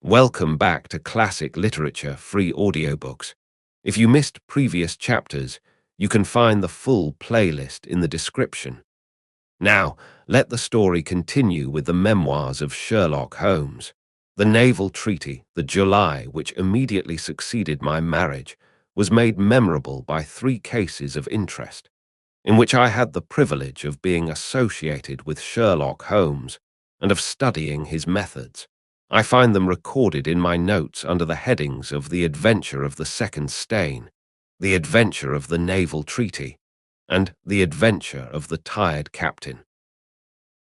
Welcome back to Classic Literature Free Audiobooks. If you missed previous chapters, you can find the full playlist in the description. Now, let the story continue with the Memoirs of Sherlock Holmes. The naval treaty, the July which immediately succeeded my marriage, was made memorable by 3 cases of interest, in which I had the privilege of being associated with Sherlock Holmes and of studying his methods. I find them recorded in my notes under the headings of The Adventure of the Second Stain, The Adventure of the Naval Treaty, and The Adventure of the Tired Captain.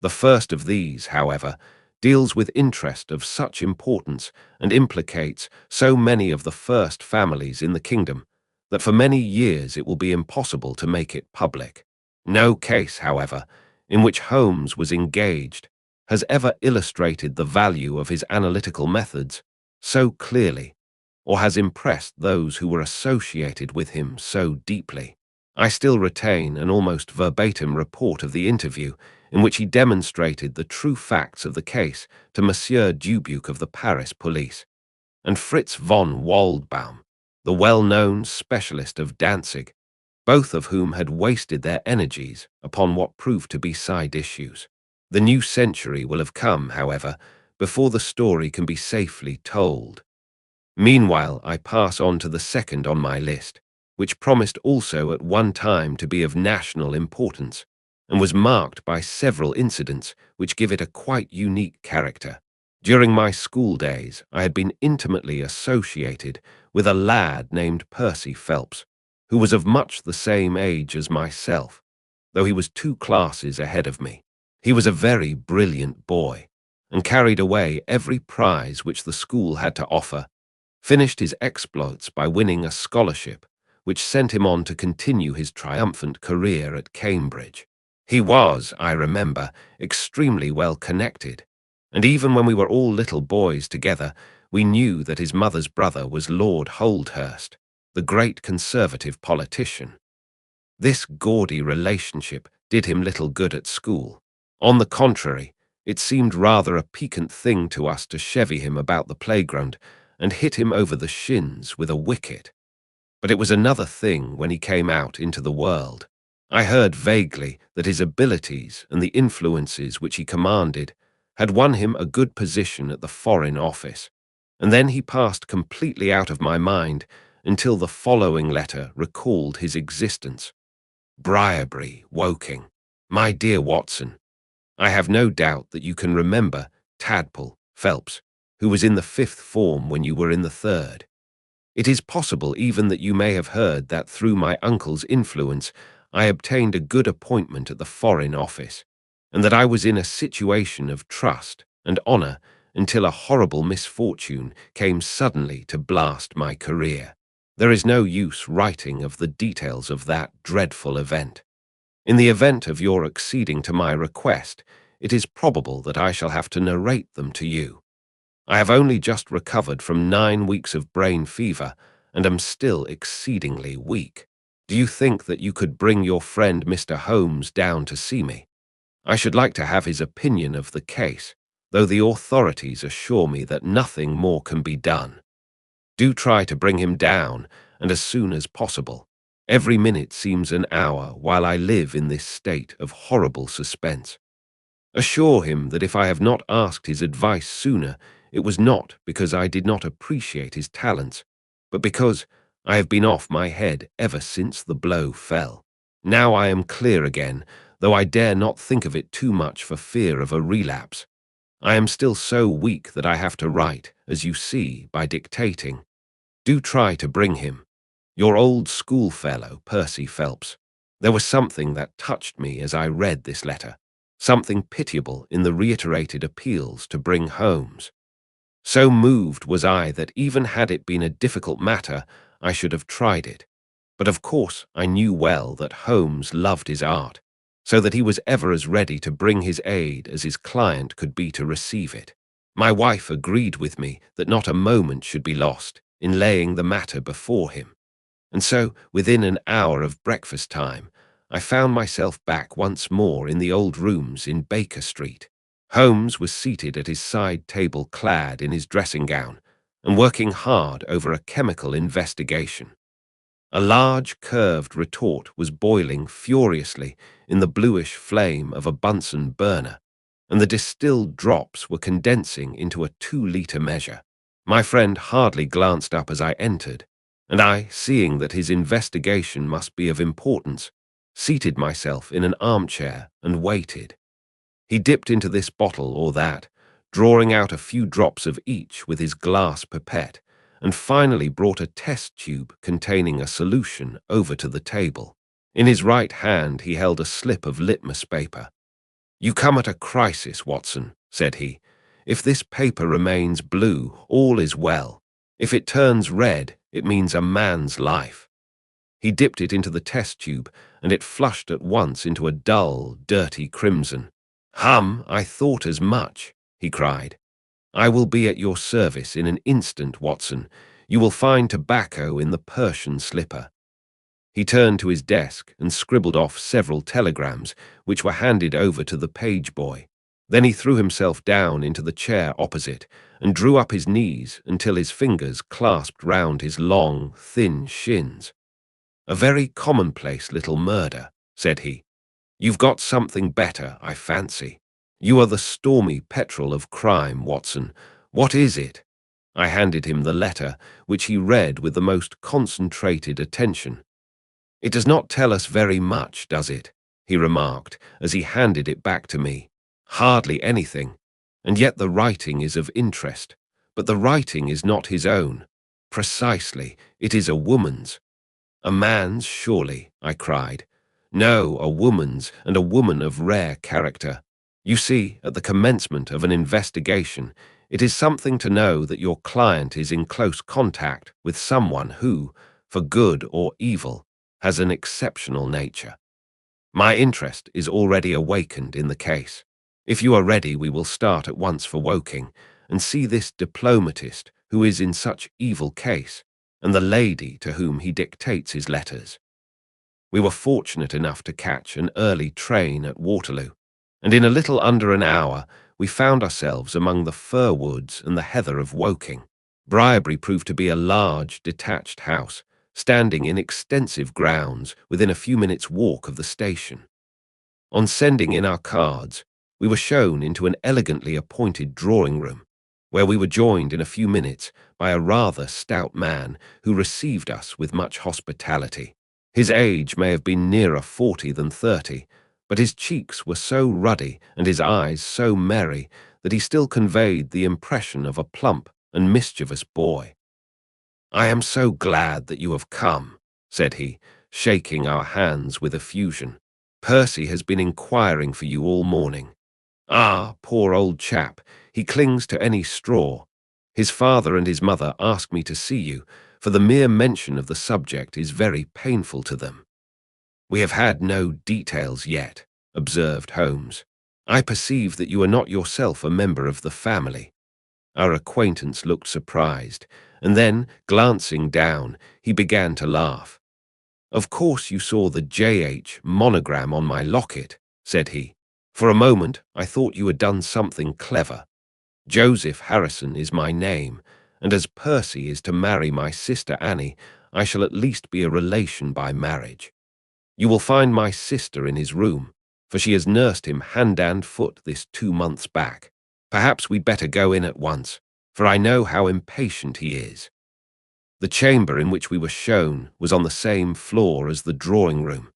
The first of these, however, deals with interest of such importance and implicates so many of the first families in the kingdom that for many years it will be impossible to make it public. No case, however, in which Holmes was engaged has ever illustrated the value of his analytical methods so clearly, or has impressed those who were associated with him so deeply. I still retain an almost verbatim report of the interview in which he demonstrated the true facts of the case to Monsieur Dubuque of the Paris police, and Fritz von Waldbaum, the well-known specialist of Danzig, both of whom had wasted their energies upon what proved to be side issues. The new century will have come, however, before the story can be safely told. Meanwhile, I pass on to the second on my list, which promised also at one time to be of national importance, and was marked by several incidents which give it a quite unique character. During my school days, I had been intimately associated with a lad named Percy Phelps, who was of much the same age as myself, though he was 2 classes ahead of me. He was a very brilliant boy, and carried away every prize which the school had to offer, finished his exploits by winning a scholarship, which sent him on to continue his triumphant career at Cambridge. He was, I remember, extremely well connected, and even when we were all little boys together, we knew that his mother's brother was Lord Holdhurst, the great Conservative politician. This gaudy relationship did him little good at school. On the contrary, it seemed rather a piquant thing to us to chevy him about the playground and hit him over the shins with a wicket. But it was another thing when he came out into the world. I heard vaguely that his abilities and the influences which he commanded had won him a good position at the Foreign Office, and then he passed completely out of my mind until the following letter recalled his existence. Briarbury, Woking. My dear Watson, I have no doubt that you can remember Tadpole Phelps, who was in the 5th form when you were in the 3rd. It is possible even that you may have heard that through my uncle's influence I obtained a good appointment at the Foreign Office, and that I was in a situation of trust and honour until a horrible misfortune came suddenly to blast my career. There is no use writing of the details of that dreadful event. In the event of your acceding to my request, it is probable that I shall have to narrate them to you. I have only just recovered from 9 weeks of brain fever and am still exceedingly weak. Do you think that you could bring your friend Mr. Holmes down to see me? I should like to have his opinion of the case, though the authorities assure me that nothing more can be done. Do try to bring him down, and as soon as possible. Every minute seems an hour while I live in this state of horrible suspense. Assure him that if I have not asked his advice sooner, it was not because I did not appreciate his talents, but because I have been off my head ever since the blow fell. Now I am clear again, though I dare not think of it too much for fear of a relapse. I am still so weak that I have to write, as you see, by dictating. Do try to bring him. Your old schoolfellow, Percy Phelps. There was something that touched me as I read this letter, something pitiable in the reiterated appeals to bring Holmes. So moved was I that even had it been a difficult matter, I should have tried it. But of course I knew well that Holmes loved his art, so that he was ever as ready to bring his aid as his client could be to receive it. My wife agreed with me that not a moment should be lost in laying the matter before him. And so, within an hour of breakfast time, I found myself back once more in the old rooms in Baker Street. Holmes was seated at his side table clad in his dressing gown and working hard over a chemical investigation. A large curved retort was boiling furiously in the bluish flame of a Bunsen burner, and the distilled drops were condensing into a 2-liter measure. My friend hardly glanced up as I entered, and I, seeing that his investigation must be of importance, seated myself in an armchair and waited. He dipped into this bottle or that, drawing out a few drops of each with his glass pipette, and finally brought a test tube containing a solution over to the table. In his right hand he held a slip of litmus paper. "You come at a crisis, Watson," said he. "If this paper remains blue, all is well. If it turns red, it means a man's life." He dipped it into the test tube, and it flushed at once into a dull, dirty crimson. I thought as much," he cried. "I will be at your service in an instant, Watson. You will find tobacco in the Persian slipper." He turned to his desk and scribbled off several telegrams, which were handed over to the page boy. Then he threw himself down into the chair opposite and drew up his knees until his fingers clasped round his long, thin shins. "A very commonplace little murder," said he. "You've got something better, I fancy. You are the stormy petrel of crime, Watson. What is it?" I handed him the letter, which he read with the most concentrated attention. "It does not tell us very much, does it?" he remarked as he handed it back to me. "Hardly anything, and yet the writing is of interest. But the writing is not his own. Precisely, it is a woman's." "A man's, surely," I cried. "No, a woman's, and a woman of rare character. You see, at the commencement of an investigation, it is something to know that your client is in close contact with someone who, for good or evil, has an exceptional nature. My interest is already awakened in the case. If you are ready, we will start at once for Woking and see this diplomatist who is in such evil case, and the lady to whom he dictates his letters." We were fortunate enough to catch an early train at Waterloo, and in a little under an hour we found ourselves among the fir woods and the heather of Woking. Briarbury proved to be a large, detached house, standing in extensive grounds within a few minutes' walk of the station. On sending in our cards, we were shown into an elegantly appointed drawing-room, where we were joined in a few minutes by a rather stout man who received us with much hospitality. His age may have been nearer 40 than 30, but his cheeks were so ruddy and his eyes so merry that he still conveyed the impression of a plump and mischievous boy. "I am so glad that you have come," said he, shaking our hands with effusion. "Percy has been inquiring for you all morning. Ah, poor old chap, he clings to any straw. His father and his mother ask me to see you, for the mere mention of the subject is very painful to them." "We have had no details yet," observed Holmes. "I perceive that you are not yourself a member of the family." Our acquaintance looked surprised, and then, glancing down, he began to laugh. "Of course you saw the J.H. monogram on my locket," said he. "For a moment I thought you had done something clever. Joseph Harrison is my name, and as Percy is to marry my sister Annie, I shall at least be a relation by marriage. You will find my sister in his room, for she has nursed him hand and foot this 2 months back. Perhaps we'd better go in at once, for I know how impatient he is." The chamber in which we were shown was on the same floor as the drawing-room.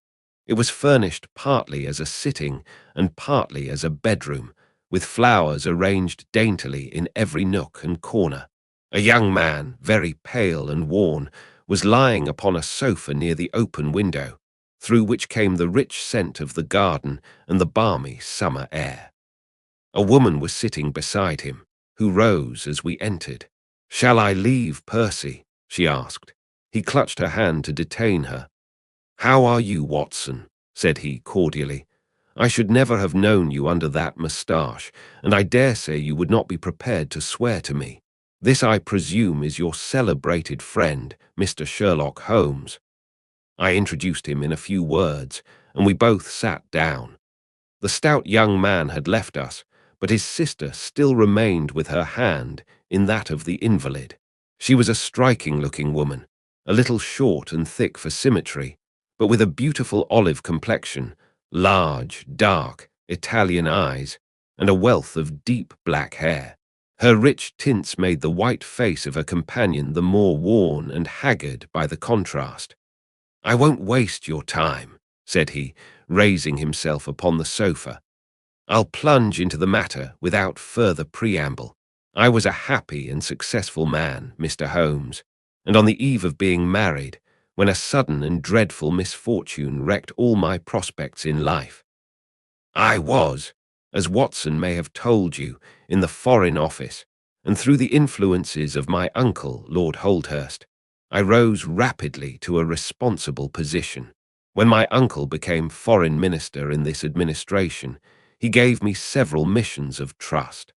It was furnished partly as a sitting and partly as a bedroom, with flowers arranged daintily in every nook and corner. A young man, very pale and worn, was lying upon a sofa near the open window, through which came the rich scent of the garden and the balmy summer air. A woman was sitting beside him, who rose as we entered. "Shall I leave, Percy?" she asked. He clutched her hand to detain her. "How are you, Watson?" said he cordially. "I should never have known you under that moustache, and I dare say you would not be prepared to swear to me. This, I presume, is your celebrated friend, Mr. Sherlock Holmes." I introduced him in a few words, and we both sat down. The stout young man had left us, but his sister still remained with her hand in that of the invalid. She was a striking-looking woman, a little short and thick for symmetry, but with a beautiful olive complexion, large, dark, Italian eyes, and a wealth of deep black hair. Her rich tints made the white face of her companion the more worn and haggard by the contrast. "I won't waste your time," said he, raising himself upon the sofa. "I'll plunge into the matter without further preamble. I was a happy and successful man, Mr. Holmes, and on the eve of being married, when a sudden and dreadful misfortune wrecked all my prospects in life. I was, as Watson may have told you, in the Foreign Office, and through the influences of my uncle, Lord Holdhurst, I rose rapidly to a responsible position. When my uncle became Foreign Minister in this administration, he gave me several missions of trust,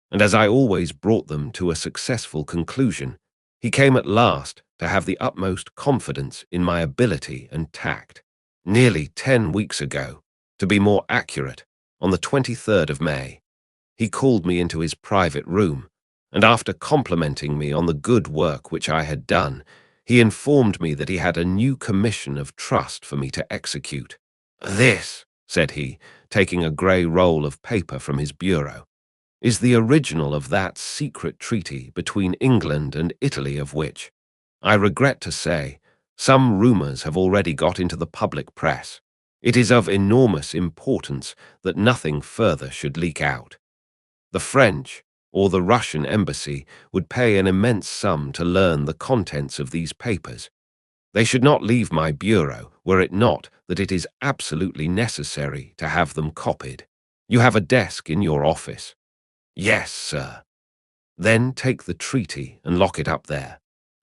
and as I always brought them to a successful conclusion, he came at last to have the utmost confidence in my ability and tact. Nearly 10 weeks ago, to be more accurate, on the 23rd of May, he called me into his private room, and after complimenting me on the good work which I had done, he informed me that he had a new commission of trust for me to execute. "This," said he, taking a grey roll of paper from his bureau, "is the original of that secret treaty between England and Italy of which, I regret to say, some rumours have already got into the public press. It is of enormous importance that nothing further should leak out. The French or the Russian embassy would pay an immense sum to learn the contents of these papers. They should not leave my bureau were it not that it is absolutely necessary to have them copied. You have a desk in your office." "Yes, sir." "Then take the treaty and lock it up there.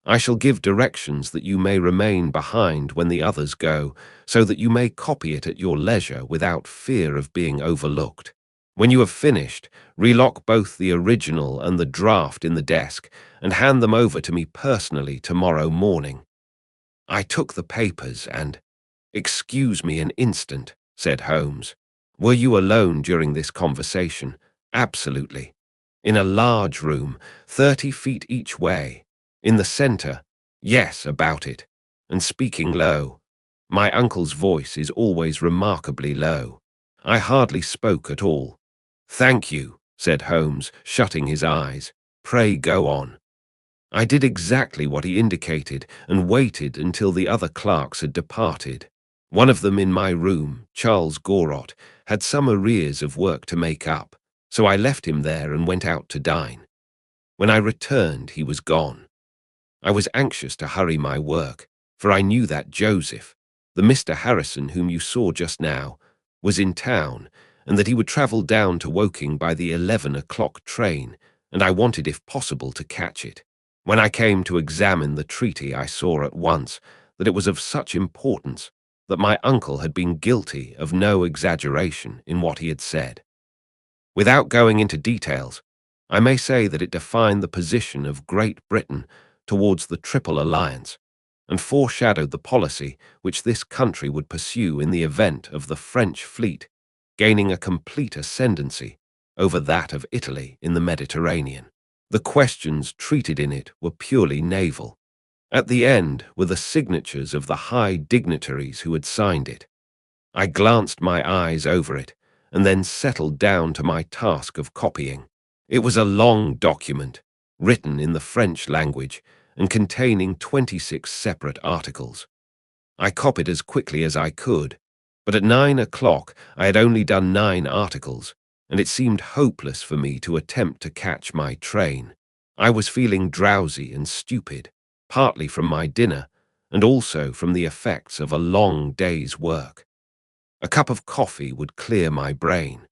I shall give directions that you may remain behind when the others go, so that you may copy it at your leisure without fear of being overlooked. When you have finished, relock both the original and the draft in the desk and hand them over to me personally tomorrow morning." I took the papers and— "Excuse me an instant," said Holmes. "Were you alone during this conversation?" "Absolutely. In a large room, 30 feet each way. In the centre?" "Yes, about it. And speaking low. My uncle's voice is always remarkably low. I hardly spoke at all." "Thank you," said Holmes, shutting his eyes. "Pray go on." I did exactly what he indicated and waited until the other clerks had departed. One of them in my room, Charles Gorot, had some arrears of work to make up, so I left him there and went out to dine. When I returned, he was gone. I was anxious to hurry my work, for I knew that Joseph, the Mr. Harrison whom you saw just now, was in town, and that he would travel down to Woking by the 11 o'clock train, and I wanted, if possible, to catch it. When I came to examine the treaty, I saw at once that it was of such importance that my uncle had been guilty of no exaggeration in what he had said. Without going into details, I may say that it defined the position of Great Britain towards the Triple Alliance, and foreshadowed the policy which this country would pursue in the event of the French fleet gaining a complete ascendancy over that of Italy in the Mediterranean. The questions treated in it were purely naval. At the end were the signatures of the high dignitaries who had signed it. I glanced my eyes over it, and then settled down to my task of copying. It was a long document, written in the French language, and containing 26 separate articles. I copied as quickly as I could, but at 9 o'clock I had only done 9 articles, and it seemed hopeless for me to attempt to catch my train. I was feeling drowsy and stupid, partly from my dinner, and also from the effects of a long day's work. A cup of coffee would clear my brain.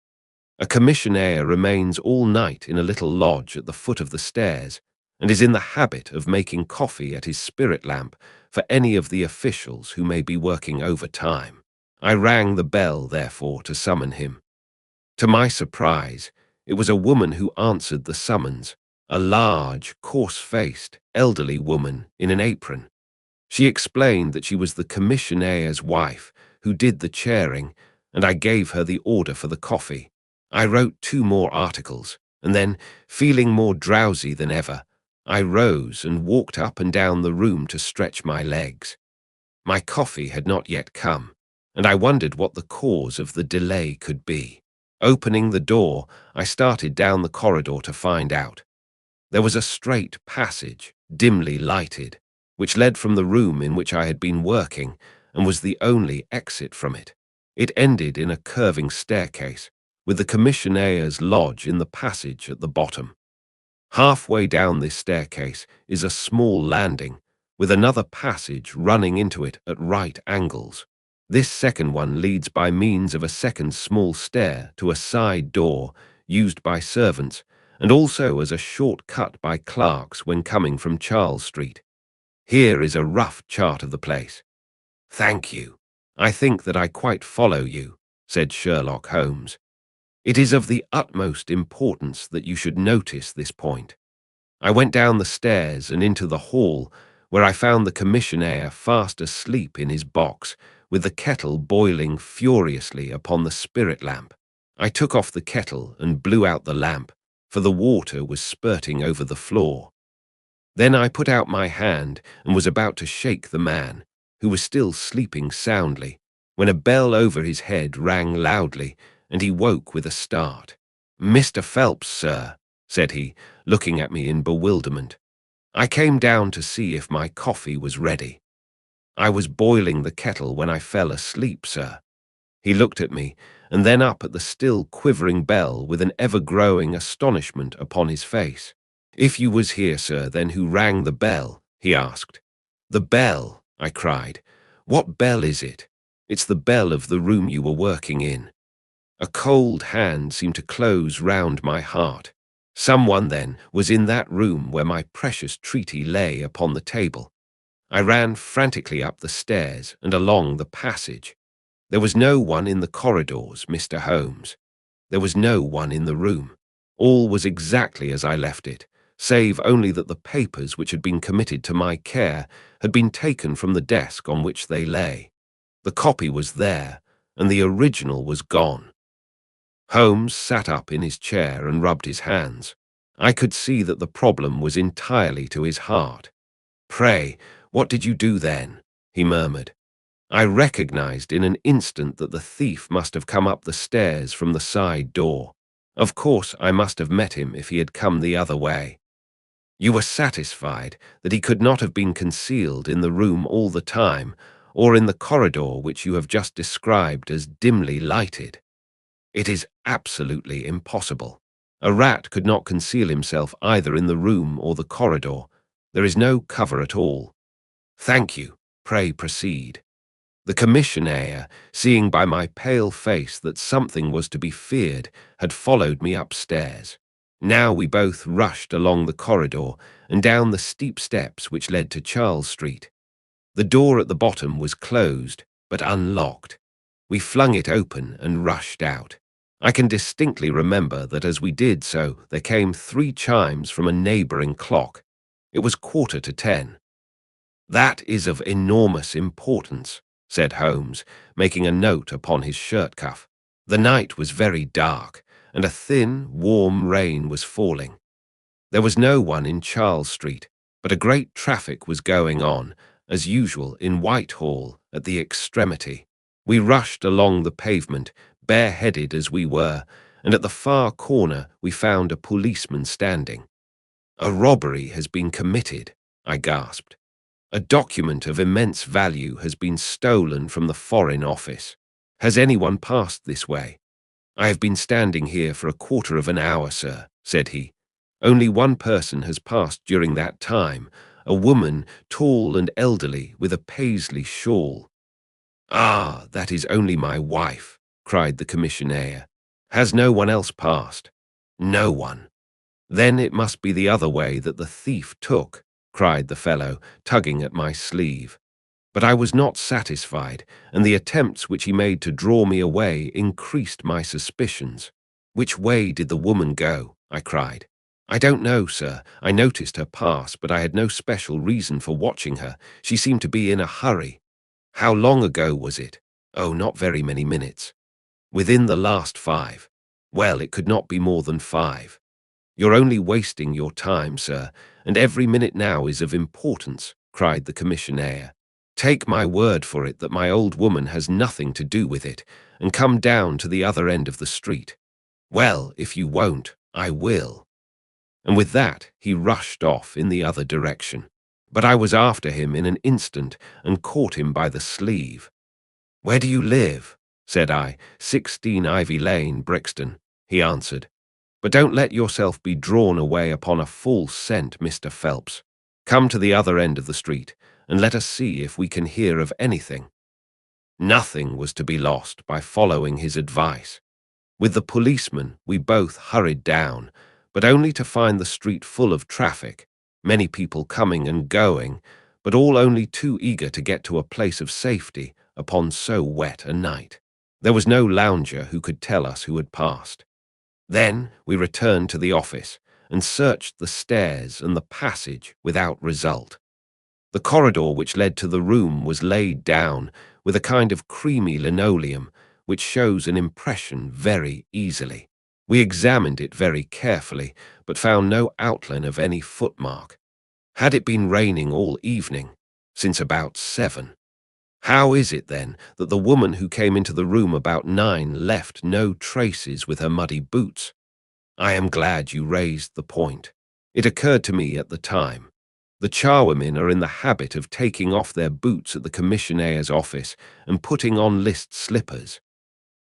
A commissionaire remains all night in a little lodge at the foot of the stairs, and is in the habit of making coffee at his spirit lamp for any of the officials who may be working overtime. I rang the bell, therefore, to summon him. To my surprise, it was a woman who answered the summons, a large, coarse-faced, elderly woman in an apron. She explained that she was the commissionnaire's wife who did the chairing, and I gave her the order for the coffee. I wrote 2 more articles, and then, feeling more drowsy than ever, I rose and walked up and down the room to stretch my legs. My coffee had not yet come, and I wondered what the cause of the delay could be. Opening the door, I started down the corridor to find out. There was a straight passage, dimly lighted, which led from the room in which I had been working and was the only exit from it. It ended in a curving staircase, with the commissionaire's lodge in the passage at the bottom. Halfway down this staircase is a small landing, with another passage running into it at right angles. This second one leads by means of a second small stair to a side door used by servants, and also as a short cut by clerks when coming from Charles Street. Here is a rough chart of the place. Thank you. I think that I quite follow you, said Sherlock Holmes. It is of the utmost importance that you should notice this point. I went down the stairs and into the hall, where I found the commissionaire fast asleep in his box, with the kettle boiling furiously upon the spirit lamp. I took off the kettle and blew out the lamp, for the water was spurting over the floor. Then I put out my hand and was about to shake the man, who was still sleeping soundly, when a bell over his head rang loudly, and he woke with a start. "Mr. Phelps, sir," said he, looking at me in bewilderment. "I came down to see if my coffee was ready. I was boiling the kettle when I fell asleep, sir." He looked at me, and then up at the still quivering bell with an ever-growing astonishment upon his face. "If you was here, sir, then who rang the bell?" he asked. "The bell," I cried. "What bell is it?" "It's the bell of the room you were working in." A cold hand seemed to close round my heart. Someone, then, was in that room where my precious treaty lay upon the table. I ran frantically up the stairs and along the passage. There was no one in the corridors, Mr. Holmes. There was no one in the room. All was exactly as I left it, save only that the papers which had been committed to my care had been taken from the desk on which they lay. The copy was there, and the original was gone. Holmes sat up in his chair and rubbed his hands. I could see that the problem was entirely to his heart. "Pray, what did you do then?" he murmured. I recognized in an instant that the thief must have come up the stairs from the side door. Of course, I must have met him if he had come the other way. "You were satisfied that he could not have been concealed in the room all the time, or in the corridor which you have just described as dimly lighted?" "It is absolutely impossible. A rat could not conceal himself either in the room or the corridor. There is no cover at all." "Thank you. Pray proceed." The commissionaire, seeing by my pale face that something was to be feared, had followed me upstairs. Now we both rushed along the corridor and down the steep steps which led to Charles Street. The door at the bottom was closed, but unlocked. We flung it open and rushed out. I can distinctly remember that as we did so, there came 3 chimes from a neighbouring clock. It was 10:15. "That is of enormous importance," said Holmes, making a note upon his shirt cuff. The night was very dark, and a thin, warm rain was falling. There was no one in Charles Street, but a great traffic was going on, as usual in Whitehall at the extremity. We rushed along the pavement, bareheaded as we were, and at the far corner we found a policeman standing. "A robbery has been committed," I gasped. "A document of immense value has been stolen from the Foreign Office. Has anyone passed this way?" "I have been standing here for a quarter of an hour, sir," said he. "Only one person has passed during that time, a woman, tall and elderly, with a paisley shawl." "Ah, that is only my wife," cried the commissionaire. "Has no one else passed?" "No one." "Then it must be the other way that the thief took," cried the fellow, tugging at my sleeve. But I was not satisfied, and the attempts which he made to draw me away increased my suspicions. "Which way did the woman go?" I cried. "I don't know, sir. I noticed her pass, but I had no special reason for watching her. She seemed to be in a hurry." "How long ago was it?" "Oh, not very many minutes." "Within the last 5. Well, it could not be more than 5. You're only wasting your time, sir, and every minute now is of importance, cried the commissionaire. Take my word for it that my old woman has nothing to do with it, and come down to the other end of the street. Well, if you won't, I will. And with that, he rushed off in the other direction. But I was after him in an instant and caught him by the sleeve. Where do you live? Said I. 16 Ivy Lane, Brixton, he answered. But don't let yourself be drawn away upon a false scent, Mr. Phelps. Come to the other end of the street, and let us see if we can hear of anything. Nothing was to be lost by following his advice. With the policeman, we both hurried down, but only to find the street full of traffic, many people coming and going, but all only too eager to get to a place of safety upon so wet a night. There was no lounger who could tell us who had passed. Then we returned to the office and searched the stairs and the passage without result. The corridor which led to the room was laid down with a kind of creamy linoleum which shows an impression very easily. We examined it very carefully, but found no outline of any footmark. Had it been raining all evening, since about 7? How is it, then, that the woman who came into the room about 9 left no traces with her muddy boots? I am glad you raised the point. It occurred to me at the time. The charwomen are in the habit of taking off their boots at the commissionaire's office and putting on list slippers.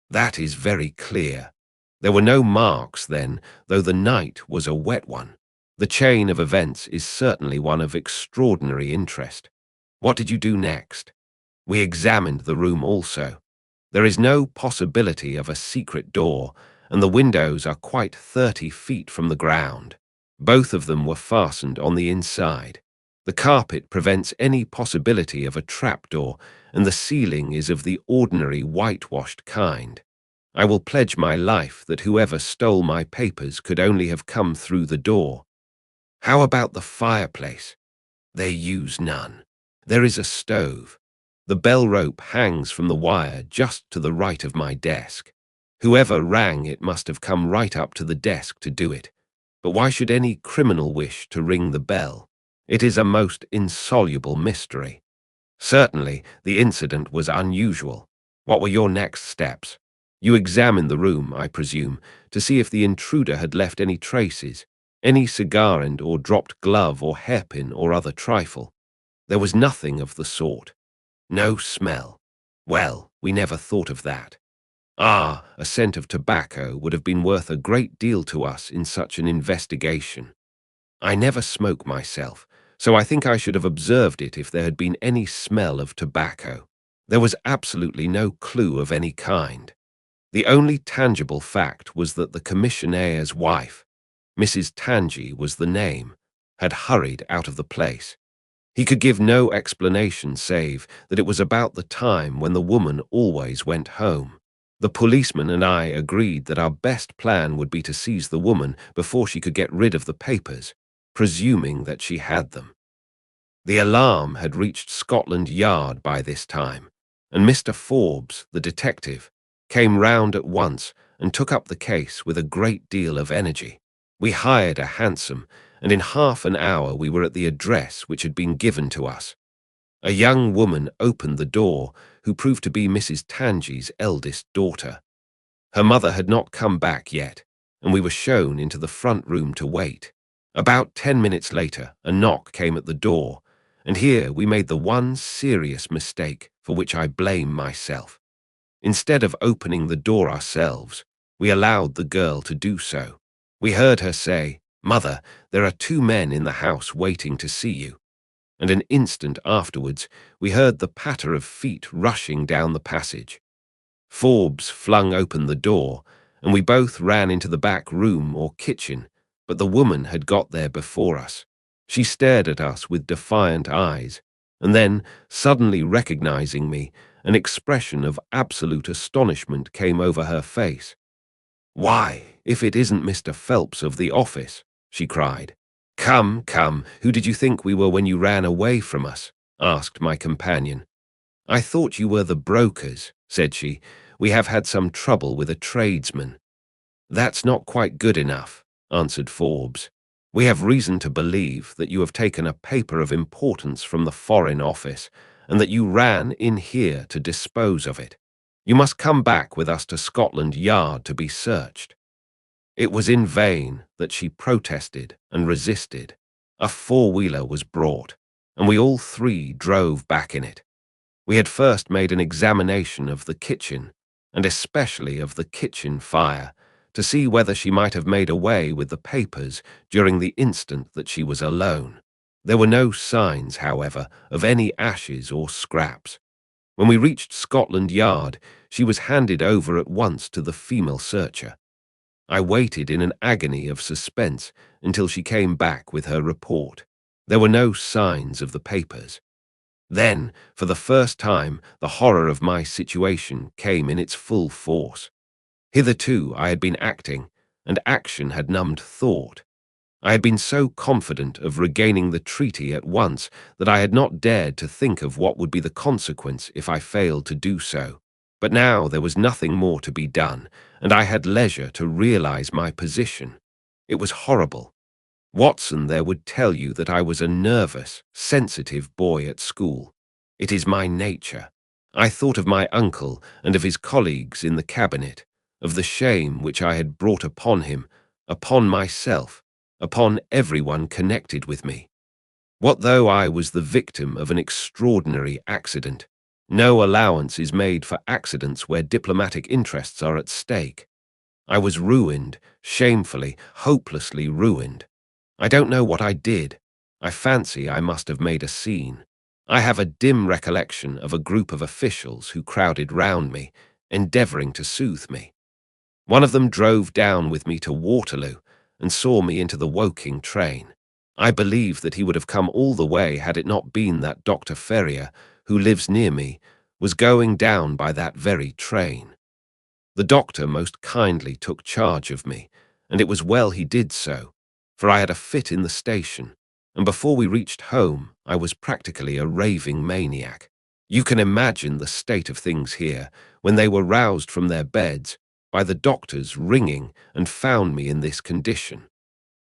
That is very clear. There were no marks then, though the night was a wet one. The chain of events is certainly one of extraordinary interest. What did you do next? We examined the room also. There is no possibility of a secret door, and the windows are quite 30 feet from the ground. Both of them were fastened on the inside. The carpet prevents any possibility of a trapdoor, and the ceiling is of the ordinary whitewashed kind. I will pledge my life that whoever stole my papers could only have come through the door. How about the fireplace? They use none. There is a stove. The bell rope hangs from the wire just to the right of my desk. Whoever rang it must have come right up to the desk to do it. But why should any criminal wish to ring the bell? It is a most insoluble mystery. Certainly, the incident was unusual. What were your next steps? You examined the room, I presume, to see if the intruder had left any traces, any cigar end or dropped glove or hairpin or other trifle. There was nothing of the sort. No smell. Well, we never thought of that. Ah, a scent of tobacco would have been worth a great deal to us in such an investigation. I never smoke myself, so I think I should have observed it if there had been any smell of tobacco. There was absolutely no clue of any kind. The only tangible fact was that the commissionaire's wife, Mrs. Tangi was the name, had hurried out of the place. He could give no explanation save that it was about the time when the woman always went home. The policeman and I agreed that our best plan would be to seize the woman before she could get rid of the papers, presuming that she had them. The alarm had reached Scotland Yard by this time, and Mr. Forbes, the detective, came round at once and took up the case with a great deal of energy. We hired a hansom, and in half an hour we were at the address which had been given to us. A young woman opened the door, who proved to be Mrs. Tangi's eldest daughter. Her mother had not come back yet, and we were shown into the front room to wait. About 10 minutes later, a knock came at the door, and here we made the one serious mistake for which I blame myself. Instead of opening the door ourselves, we allowed the girl to do so. We heard her say, "Mother, there are 2 men in the house waiting to see you." And an instant afterwards, we heard the patter of feet rushing down the passage. Forbes flung open the door, and we both ran into the back room or kitchen, but the woman had got there before us. She stared at us with defiant eyes, and then, suddenly recognizing me, an expression of absolute astonishment came over her face. "Why, if it isn't Mr. Phelps of the office," she cried. "Come, come, who did you think we were when you ran away from us?" asked my companion. "I thought you were the brokers," said she. "We have had some trouble with a tradesman." "That's not quite good enough," answered Forbes. "We have reason to believe that you have taken a paper of importance from the Foreign Office and that you ran in here to dispose of it. You must come back with us to Scotland Yard to be searched." It was in vain that she protested and resisted. A four-wheeler was brought, and we all three drove back in it. We had first made an examination of the kitchen, and especially of the kitchen fire, to see whether she might have made away with the papers during the instant that she was alone. There were no signs, however, of any ashes or scraps. When we reached Scotland Yard, she was handed over at once to the female searcher. I waited in an agony of suspense until she came back with her report. There were no signs of the papers. Then, for the first time, the horror of my situation came in its full force. Hitherto I had been acting, and action had numbed thought. I had been so confident of regaining the treaty at once that I had not dared to think of what would be the consequence if I failed to do so. But now there was nothing more to be done, and I had leisure to realize my position. It was horrible. Watson there would tell you that I was a nervous, sensitive boy at school. It is my nature. I thought of my uncle and of his colleagues in the cabinet, of the shame which I had brought upon him, upon myself, upon everyone connected with me. What though I was the victim of an extraordinary accident? No allowance is made for accidents where diplomatic interests are at stake. I was ruined, shamefully, hopelessly ruined. I don't know what I did. I fancy I must have made a scene. I have a dim recollection of a group of officials who crowded round me, endeavouring to soothe me. One of them drove down with me to Waterloo and saw me into the Woking train. I believe that he would have come all the way had it not been that Dr. Ferrier, who lives near me, was going down by that very train. The doctor most kindly took charge of me, and it was well he did so, for I had a fit in the station, and before we reached home I was practically a raving maniac. You can imagine the state of things here when they were roused from their beds by the doctors ringing and found me in this condition.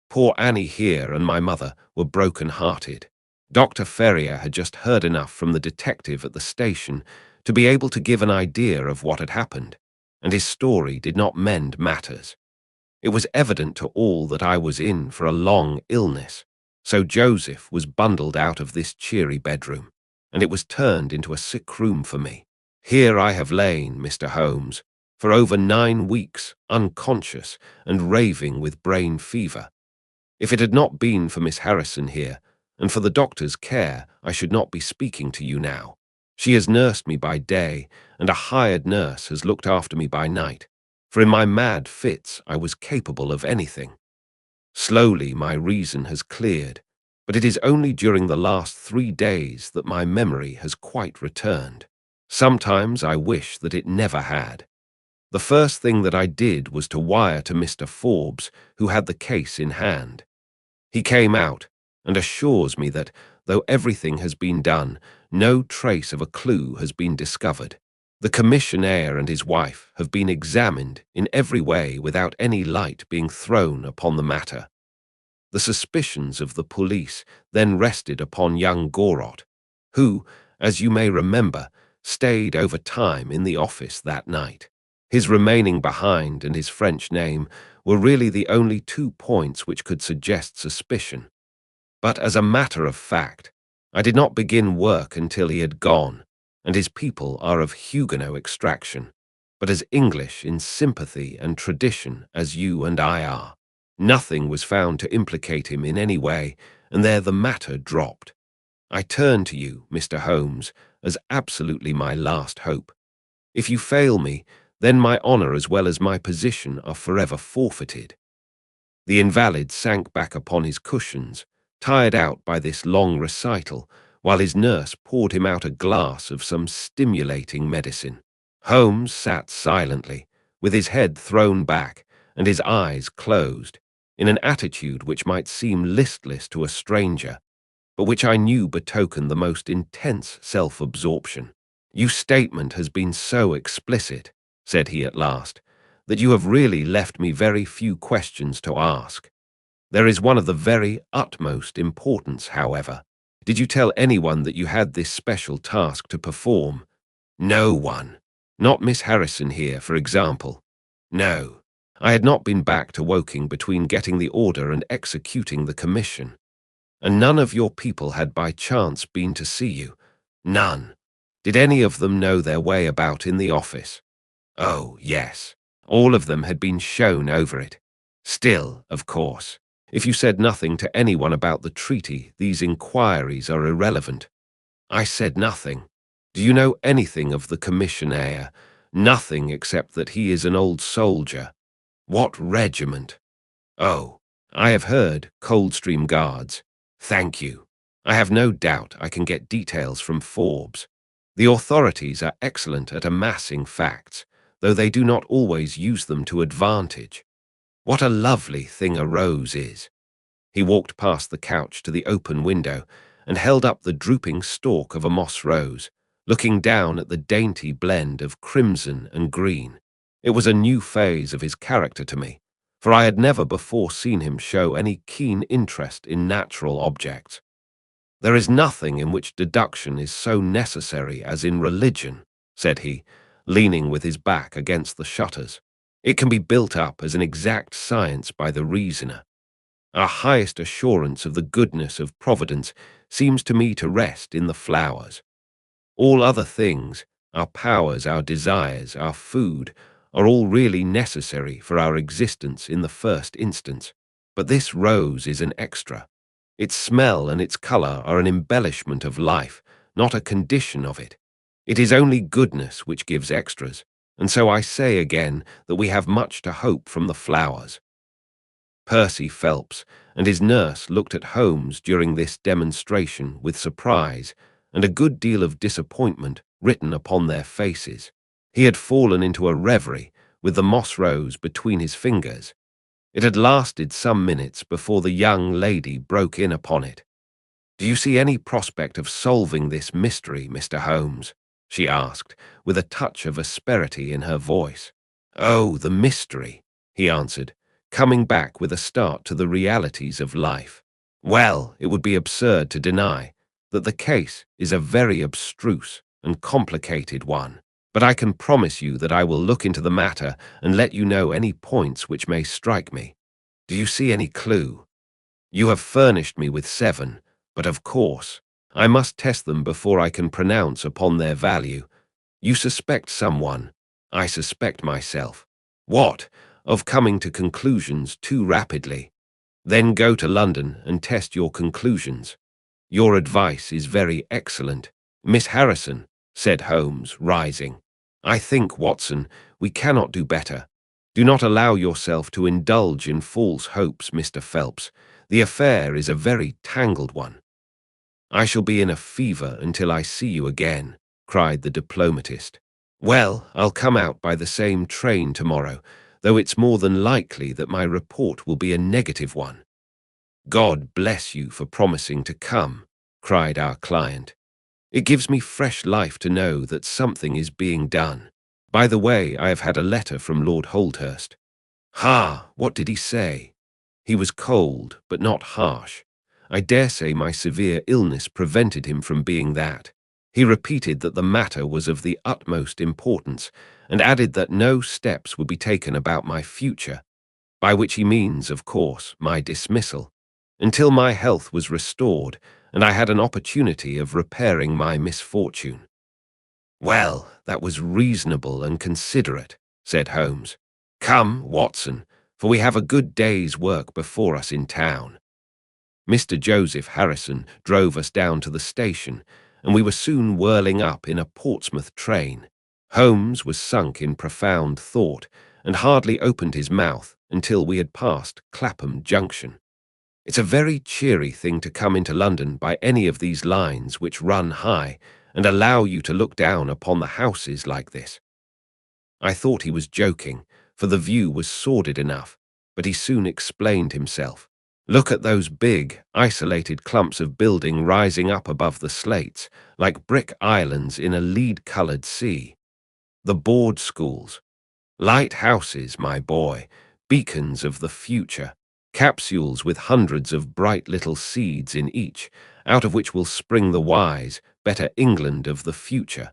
Poor Annie here and my mother were broken-hearted. Dr. Ferrier had just heard enough from the detective at the station to be able to give an idea of what had happened, and his story did not mend matters. It was evident to all that I was in for a long illness, so Joseph was bundled out of this cheery bedroom, and it was turned into a sick room for me. Here I have lain, Mr. Holmes, for over 9 weeks, unconscious and raving with brain fever. If it had not been for Miss Harrison here, and for the doctor's care, I should not be speaking to you now. She has nursed me by day, and a hired nurse has looked after me by night, for in my mad fits I was capable of anything. Slowly my reason has cleared, but it is only during the last 3 days that my memory has quite returned. Sometimes I wish that it never had. The first thing that I did was to wire to Mr. Forbes, who had the case in hand. He came out and assures me that, though everything has been done, no trace of a clue has been discovered. The commissionaire and his wife have been examined in every way without any light being thrown upon the matter. The suspicions of the police then rested upon young Gorot, who, as you may remember, stayed over time in the office that night. His remaining behind and his French name were really the only 2 points which could suggest suspicion. But as a matter of fact, I did not begin work until he had gone, and his people are of Huguenot extraction, but as English in sympathy and tradition as you and I are. Nothing was found to implicate him in any way, and there the matter dropped. I turn to you, Mr. Holmes, as absolutely my last hope. If you fail me, then my honour as well as my position are forever forfeited. The invalid sank back upon his cushions, tired out by this long recital, while his nurse poured him out a glass of some stimulating medicine. Holmes sat silently, with his head thrown back and his eyes closed, in an attitude which might seem listless to a stranger, but which I knew betokened the most intense self-absorption. "Your statement has been so explicit," said he at last, that you have really left me very few questions to ask. There is one of the very utmost importance, however. Did you tell anyone that you had this special task to perform? No one. Not Miss Harrison here, for example. No. I had not been back to Woking between getting the order and executing the commission. And none of your people had by chance been to see you. None. Did any of them know their way about in the office? Oh, yes. All of them had been shown over it. Still, of course, if you said nothing to anyone about the treaty, these inquiries are irrelevant. I said nothing. Do you know anything of the commissionaire? Nothing except that he is an old soldier. What regiment? Oh, I have heard Coldstream Guards. Thank you. I have no doubt I can get details from Forbes. The authorities are excellent at amassing facts, though they do not always use them to advantage. What a lovely thing a rose is. He walked past the couch to the open window and held up the drooping stalk of a moss rose, looking down at the dainty blend of crimson and green. It was a new phase of his character to me, for I had never before seen him show any keen interest in natural objects. There is nothing in which deduction is so necessary as in religion, said he, leaning with his back against the shutters. It can be built up as an exact science by the reasoner. Our highest assurance of the goodness of Providence seems to me to rest in the flowers. All other things, our powers, our desires, our food, are all really necessary for our existence in the first instance. But this rose is an extra. Its smell and its color are an embellishment of life, not a condition of it. It is only goodness which gives extras, and so I say again that we have much to hope from the flowers. Percy Phelps and his nurse looked at Holmes during this demonstration with surprise and a good deal of disappointment written upon their faces. He had fallen into a reverie with the moss rose between his fingers. It had lasted some minutes before the young lady broke in upon it. "Do you see any prospect of solving this mystery, Mr. Holmes?" she asked, with a touch of asperity in her voice. "Oh, the mystery," he answered, coming back with a start to the realities of life. "Well, it would be absurd to deny that the case is a very abstruse and complicated one, but I can promise you that I will look into the matter and let you know any points which may strike me. Do you see any clue? You have furnished me with 7, but of course, I must test them before I can pronounce upon their value. You suspect someone. I suspect myself. What? Of coming to conclusions too rapidly. Then go to London and test your conclusions. Your advice is very excellent. Miss Harrison, said Holmes, rising. I think, Watson, we cannot do better. Do not allow yourself to indulge in false hopes, Mr. Phelps. The affair is a very tangled one. I shall be in a fever until I see you again, cried the diplomatist. Well, I'll come out by the same train tomorrow, though it's more than likely that my report will be a negative one. God bless you for promising to come, cried our client. It gives me fresh life to know that something is being done. By the way, I have had a letter from Lord Holdhurst. Ha! What did he say? He was cold, but not harsh. I dare say my severe illness prevented him from being that. He repeated that the matter was of the utmost importance, and added that no steps would be taken about my future, by which he means, of course, my dismissal, until my health was restored and I had an opportunity of repairing my misfortune. Well, that was reasonable and considerate, said Holmes. Come, Watson, for we have a good day's work before us in town. Mr. Joseph Harrison drove us down to the station, and we were soon whirling up in a Portsmouth train. Holmes was sunk in profound thought, and hardly opened his mouth until we had passed Clapham Junction. It's a very cheery thing to come into London by any of these lines which run high and allow you to look down upon the houses like this. I thought he was joking, for the view was sordid enough, but he soon explained himself. Look at those big, isolated clumps of building rising up above the slates, like brick islands in a lead-coloured sea. The board schools. Lighthouses, my boy, beacons of the future, capsules with hundreds of bright little seeds in each, out of which will spring the wise, better England of the future.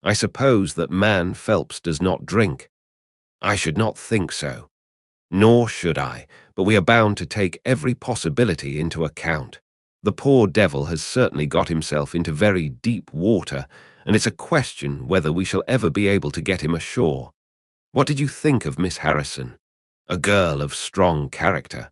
I suppose that man Phelps does not drink. I should not think so. Nor should I, but we are bound to take every possibility into account. The poor devil has certainly got himself into very deep water, and it's a question whether we shall ever be able to get him ashore. What did you think of Miss Harrison? A girl of strong character.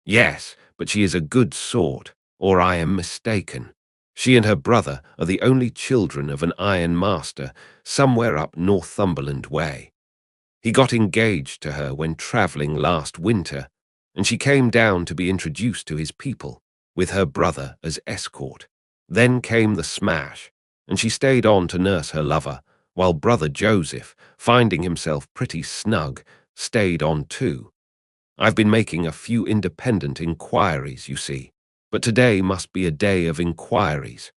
Yes, but she is a good sort, or I am mistaken. She and her brother are the only children of an iron master somewhere up Northumberland way. He got engaged to her when travelling last winter, and she came down to be introduced to his people, with her brother as escort. Then came the smash, and she stayed on to nurse her lover, while brother Joseph, finding himself pretty snug, stayed on too. I've been making a few independent inquiries, you see, but today must be a day of inquiries.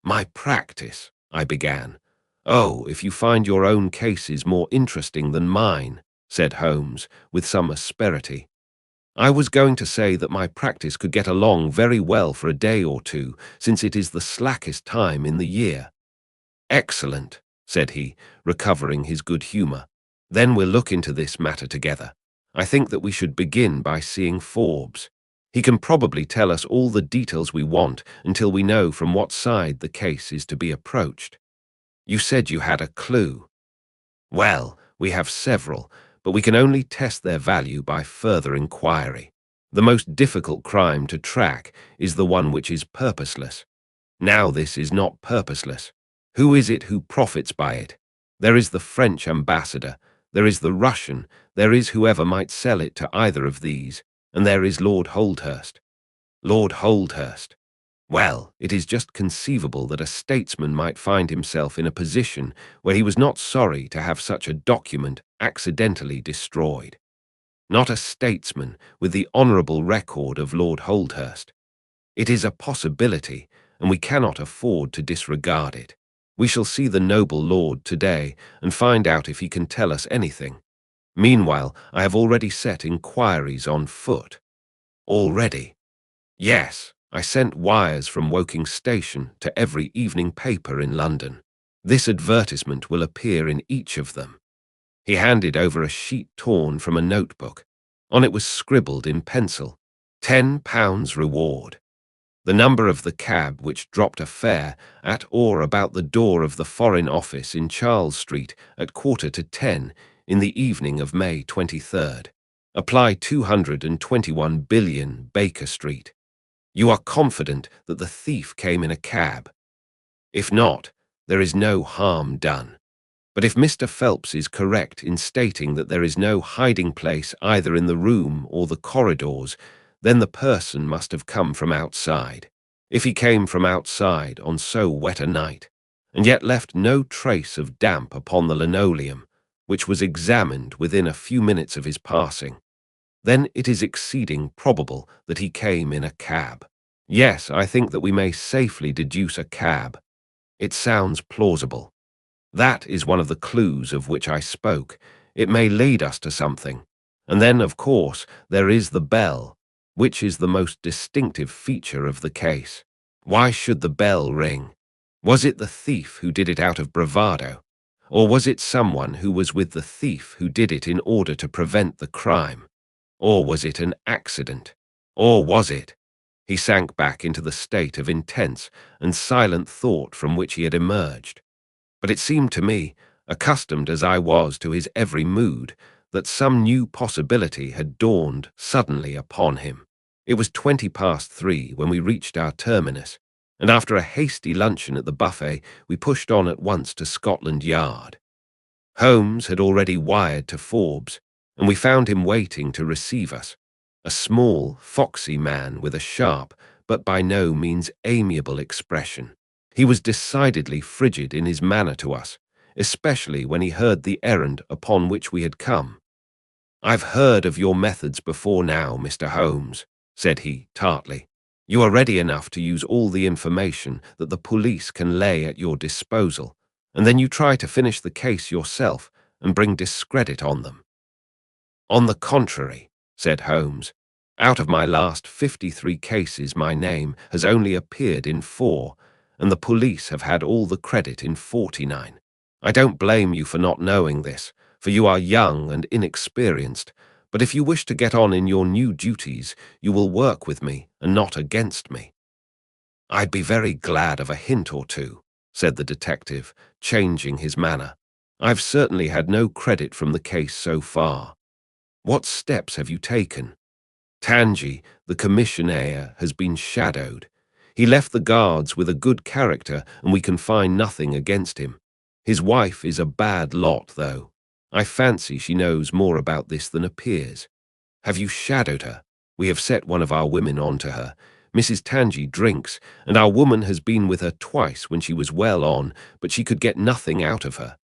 My practice, I began. Oh, if you find your own cases more interesting than mine, said Holmes, with some asperity. I was going to say that my practice could get along very well for a day or two, since it is the slackest time in the year. Excellent, said he, recovering his good humour. Then we'll look into this matter together. I think that we should begin by seeing Forbes. He can probably tell us all the details we want until we know from what side the case is to be approached. You said you had a clue. Well, we have several, but we can only test their value by further inquiry. The most difficult crime to track is the one which is purposeless. Now this is not purposeless. Who is it who profits by it? There is the French ambassador, there is the Russian, there is whoever might sell it to either of these, and there is Lord Holdhurst. Lord Holdhurst. Well, it is just conceivable that a statesman might find himself in a position where he was not sorry to have such a document accidentally destroyed. Not a statesman with the honourable record of Lord Holdhurst. It is a possibility, and we cannot afford to disregard it. We shall see the noble lord today and find out if he can tell us anything. Meanwhile, I have already set inquiries on foot. Already? Yes, I sent wires from Woking Station to every evening paper in London. This advertisement will appear in each of them. He handed over a sheet torn from a notebook. On it was scribbled in pencil, £10 reward. The number of the cab which dropped a fare at or about the door of the Foreign Office in Charles Street at 9:45 in the evening of May 23rd. Apply 221 billion Baker Street. You are confident that the thief came in a cab. If not, there is no harm done. But if Mr. Phelps is correct in stating that there is no hiding place either in the room or the corridors, then the person must have come from outside. If he came from outside on so wet a night, and yet left no trace of damp upon the linoleum, which was examined within a few minutes of his passing, then it is exceeding probable that he came in a cab. Yes, I think that we may safely deduce a cab. It sounds plausible. That is one of the clues of which I spoke. It may lead us to something. And then, of course, there is the bell, which is the most distinctive feature of the case. Why should the bell ring? Was it the thief who did it out of bravado? Or was it someone who was with the thief who did it in order to prevent the crime? Or was it an accident? Or was it? He sank back into the state of intense and silent thought from which he had emerged. But it seemed to me, accustomed as I was to his every mood, that some new possibility had dawned suddenly upon him. It was 3:20 when we reached our terminus, and after a hasty luncheon at the buffet, we pushed on at once to Scotland Yard. Holmes had already wired to Forbes, and we found him waiting to receive us, a small, foxy man with a sharp, but by no means amiable expression. He was decidedly frigid in his manner to us, especially when he heard the errand upon which we had come. "I've heard of your methods before now, Mr. Holmes," said he tartly. "You are ready enough to use all the information that the police can lay at your disposal, and then you try to finish the case yourself and bring discredit on them. On the contrary, said Holmes, out of my last 53 cases my name has only appeared in 4, and the police have had all the credit in 49. I don't blame you for not knowing this, for you are young and inexperienced, but if you wish to get on in your new duties, you will work with me and not against me. I'd be very glad of a hint or two, said the detective, changing his manner. I've certainly had no credit from the case so far. What steps have you taken? Tangi, the commissionaire, has been shadowed. He left the guards with a good character, and we can find nothing against him. His wife is a bad lot, though. I fancy she knows more about this than appears. Have you shadowed her? We have set one of our women on to her. Mrs. Tangi drinks, and our woman has been with her twice when she was well on, but she could get nothing out of her.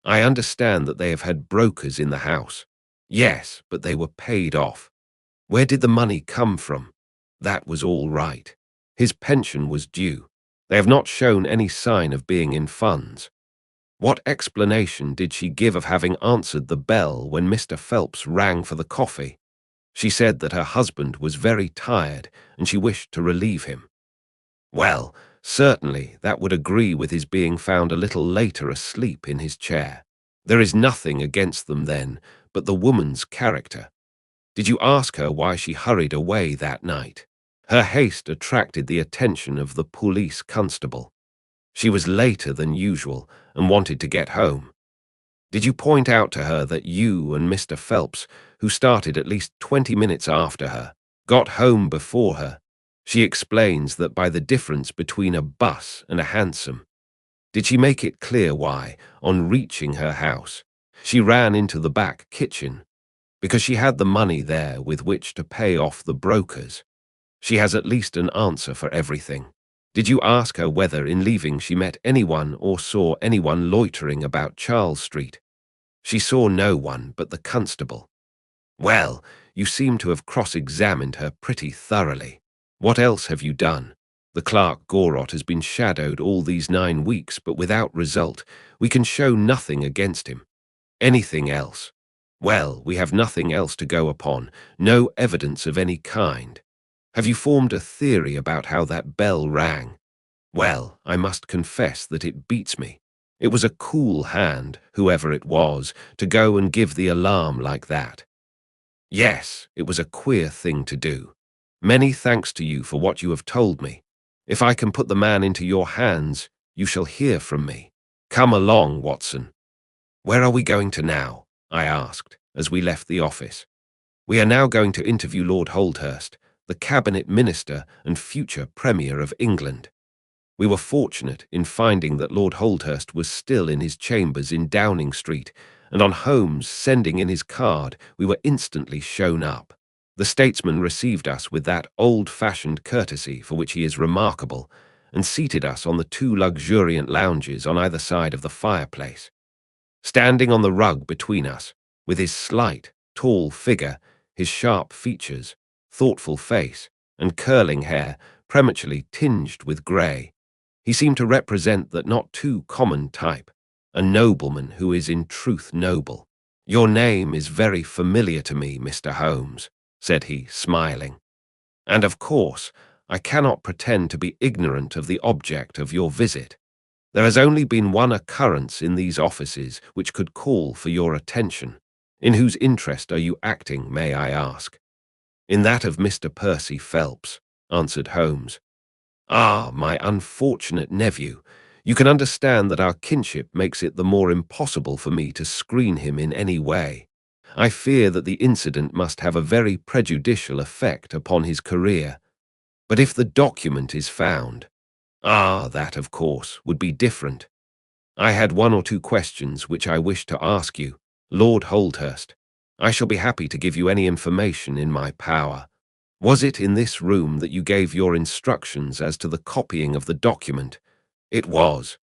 I understand that they have had brokers in the house. Yes, but they were paid off. Where did the money come from? That was all right. His pension was due. They have not shown any sign of being in funds. What explanation did she give of having answered the bell when Mr. Phelps rang for the coffee? She said that her husband was very tired and she wished to relieve him. Well, certainly that would agree with his being found a little later asleep in his chair. There is nothing against them then, but the woman's character. Did you ask her why she hurried away that night? Her haste attracted the attention of the police constable. She was later than usual and wanted to get home. Did you point out to her that you and Mr. Phelps, who started at least 20 minutes after her, got home before her? She explains that by the difference between a bus and a hansom. Did she make it clear why, on reaching her house, she ran into the back kitchen? Because she had the money there with which to pay off the brokers. She has at least an answer for everything. Did you ask her whether in leaving she met anyone or saw anyone loitering about Charles Street? She saw no one but the constable. Well, you seem to have cross-examined her pretty thoroughly. What else have you done? The clerk Gorot has been shadowed all these 9 weeks, but without result. We can show nothing against him. Anything else? Well, we have nothing else to go upon, no evidence of any kind. Have you formed a theory about how that bell rang? Well, I must confess that it beats me. It was a cool hand, whoever it was, to go and give the alarm like that. Yes, it was a queer thing to do. Many thanks to you for what you have told me. If I can put the man into your hands, you shall hear from me. Come along, Watson. Where are we going to now? I asked, as we left the office. We are now going to interview Lord Holdhurst, the Cabinet Minister and future Premier of England. We were fortunate in finding that Lord Holdhurst was still in his chambers in Downing Street, and on Holmes sending in his card, we were instantly shown up. The statesman received us with that old-fashioned courtesy for which he is remarkable, and seated us on the 2 luxuriant lounges on either side of the fireplace. Standing on the rug between us, with his slight, tall figure, his sharp features, thoughtful face, and curling hair prematurely tinged with grey, he seemed to represent that not too common type, a nobleman who is in truth noble. Your name is very familiar to me, Mr. Holmes, said he, smiling. And of course, I cannot pretend to be ignorant of the object of your visit. There has only been one occurrence in these offices which could call for your attention. In whose interest are you acting, may I ask? In that of Mr. Percy Phelps, answered Holmes. Ah, my unfortunate nephew, you can understand that our kinship makes it the more impossible for me to screen him in any way. I fear that the incident must have a very prejudicial effect upon his career. But if the document is found, that, of course, would be different. I had 1 or 2 questions which I wish to ask you, Lord Holdhurst. I shall be happy to give you any information in my power. Was it in this room that you gave your instructions as to the copying of the document? It was.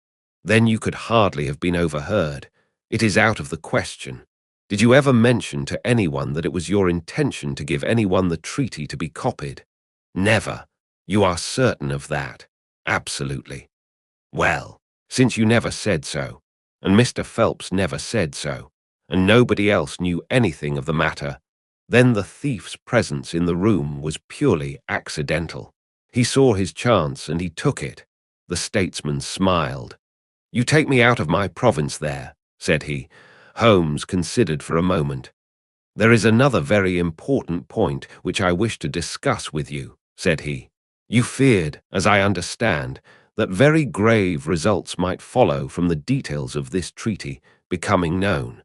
Then you could hardly have been overheard. It is out of the question. Did you ever mention to anyone that it was your intention to give anyone the treaty to be copied? Never. You are certain of that? Absolutely. Well, since you never said so, and Mr. Phelps never said so, and nobody else knew anything of the matter, then the thief's presence in the room was purely accidental. He saw his chance and he took it. The statesman smiled. "You take me out of my province there," said he. Holmes considered for a moment. "There is another very important point which I wish to discuss with you," said he. "You feared, as I understand, that very grave results might follow from the details of this treaty becoming known."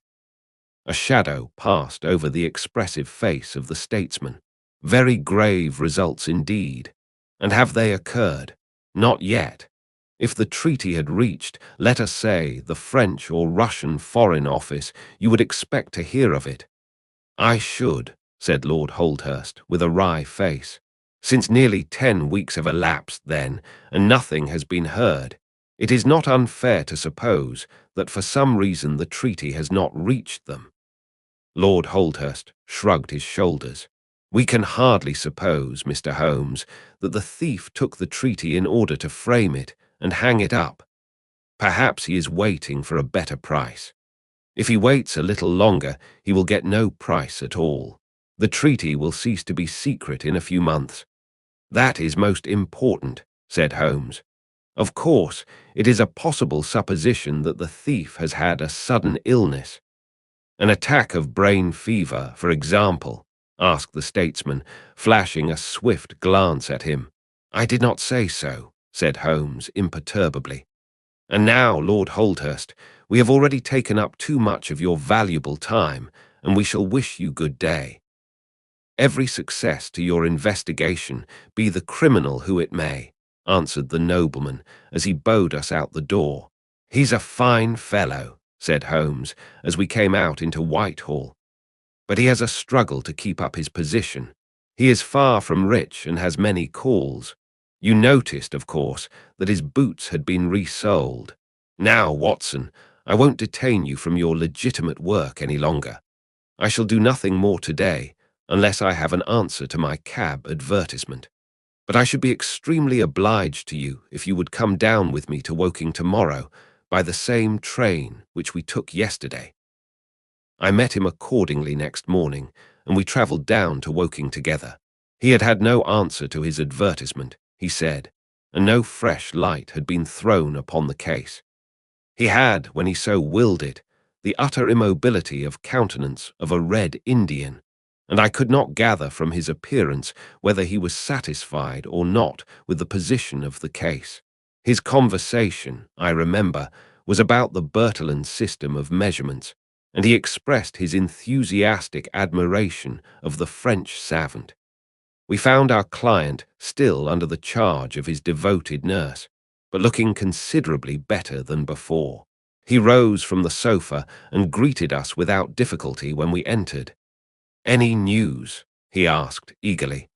A shadow passed over the expressive face of the statesman. "Very grave results indeed. And have they occurred?" "Not yet. If the treaty had reached, let us say, the French or Russian Foreign Office, you would expect to hear of it." "I should," said Lord Holdhurst, with a wry face. "Since nearly 10 weeks have elapsed, then, and nothing has been heard, it is not unfair to suppose that for some reason the treaty has not reached them." Lord Holdhurst shrugged his shoulders. "We can hardly suppose, Mr. Holmes, that the thief took the treaty in order to frame it and hang it up. Perhaps he is waiting for a better price. If he waits a little longer, he will get no price at all. The treaty will cease to be secret in a few months." "That is most important," said Holmes. "Of course, it is a possible supposition that the thief has had a sudden illness." "An attack of brain fever, for example?" asked the statesman, flashing a swift glance at him. "I did not say so," said Holmes imperturbably. "And now, Lord Holdhurst, we have already taken up too much of your valuable time, and we shall wish you good day." "Every success to your investigation, be the criminal who it may," answered the nobleman as he bowed us out the door. "He's a fine fellow," said Holmes as we came out into Whitehall. "But he has a struggle to keep up his position. He is far from rich and has many calls. You noticed, of course, that his boots had been resoled. Now, Watson, I won't detain you from your legitimate work any longer. I shall do nothing more today, unless I have an answer to my cab advertisement. But I should be extremely obliged to you if you would come down with me to Woking tomorrow by the same train which we took yesterday." I met him accordingly next morning, and we travelled down to Woking together. He had had no answer to his advertisement, he said, and no fresh light had been thrown upon the case. He had, when he so willed it, the utter immobility of countenance of a Red Indian, and I could not gather from his appearance whether he was satisfied or not with the position of the case. His conversation, I remember, was about the Bertillon system of measurements, and he expressed his enthusiastic admiration of the French savant. We found our client still under the charge of his devoted nurse, but looking considerably better than before. He rose from the sofa and greeted us without difficulty when we entered. "Any news?" he asked eagerly.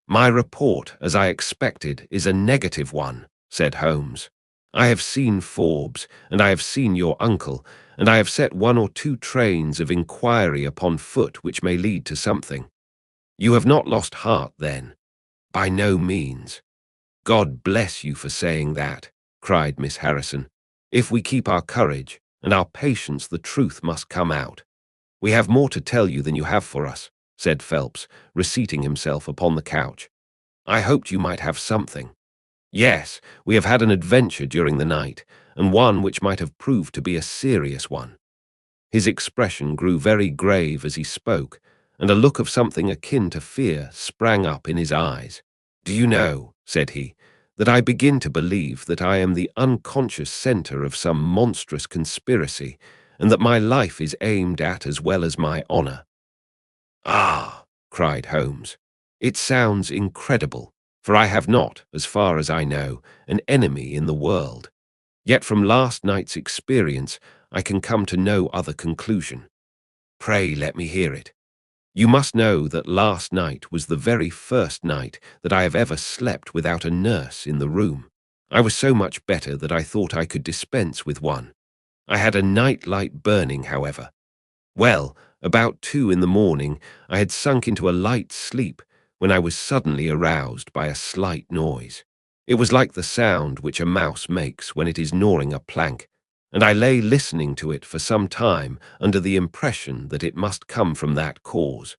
"My report, as I expected, is a negative one," said Holmes. "I have seen Forbes, and I have seen your uncle, and I have set 1 or 2 trains of inquiry upon foot which may lead to something." "You have not lost heart, then?" "By no means." "God bless you for saying that," cried Miss Harrison. "If we keep our courage and our patience, the truth must come out." "We have more to tell you than you have for us," said Phelps, reseating himself upon the couch. "I hoped you might have something." "Yes, we have had an adventure during the night, and one which might have proved to be a serious one." His expression grew very grave as he spoke, and a look of something akin to fear sprang up in his eyes. "Do you know," said he, "that I begin to believe that I am the unconscious centre of some monstrous conspiracy, and that my life is aimed at as well as my honour." "Ah!" cried Holmes. "It sounds incredible, for I have not, as far as I know, an enemy in the world. Yet from last night's experience I can come to no other conclusion." "Pray let me hear it." "You must know that last night was the very first night that I have ever slept without a nurse in the room. I was so much better that I thought I could dispense with one. I had a night light burning, however. Well, about 2 in the morning, I had sunk into a light sleep when I was suddenly aroused by a slight noise. It was like the sound which a mouse makes when it is gnawing a plank, and I lay listening to it for some time under the impression that it must come from that cause.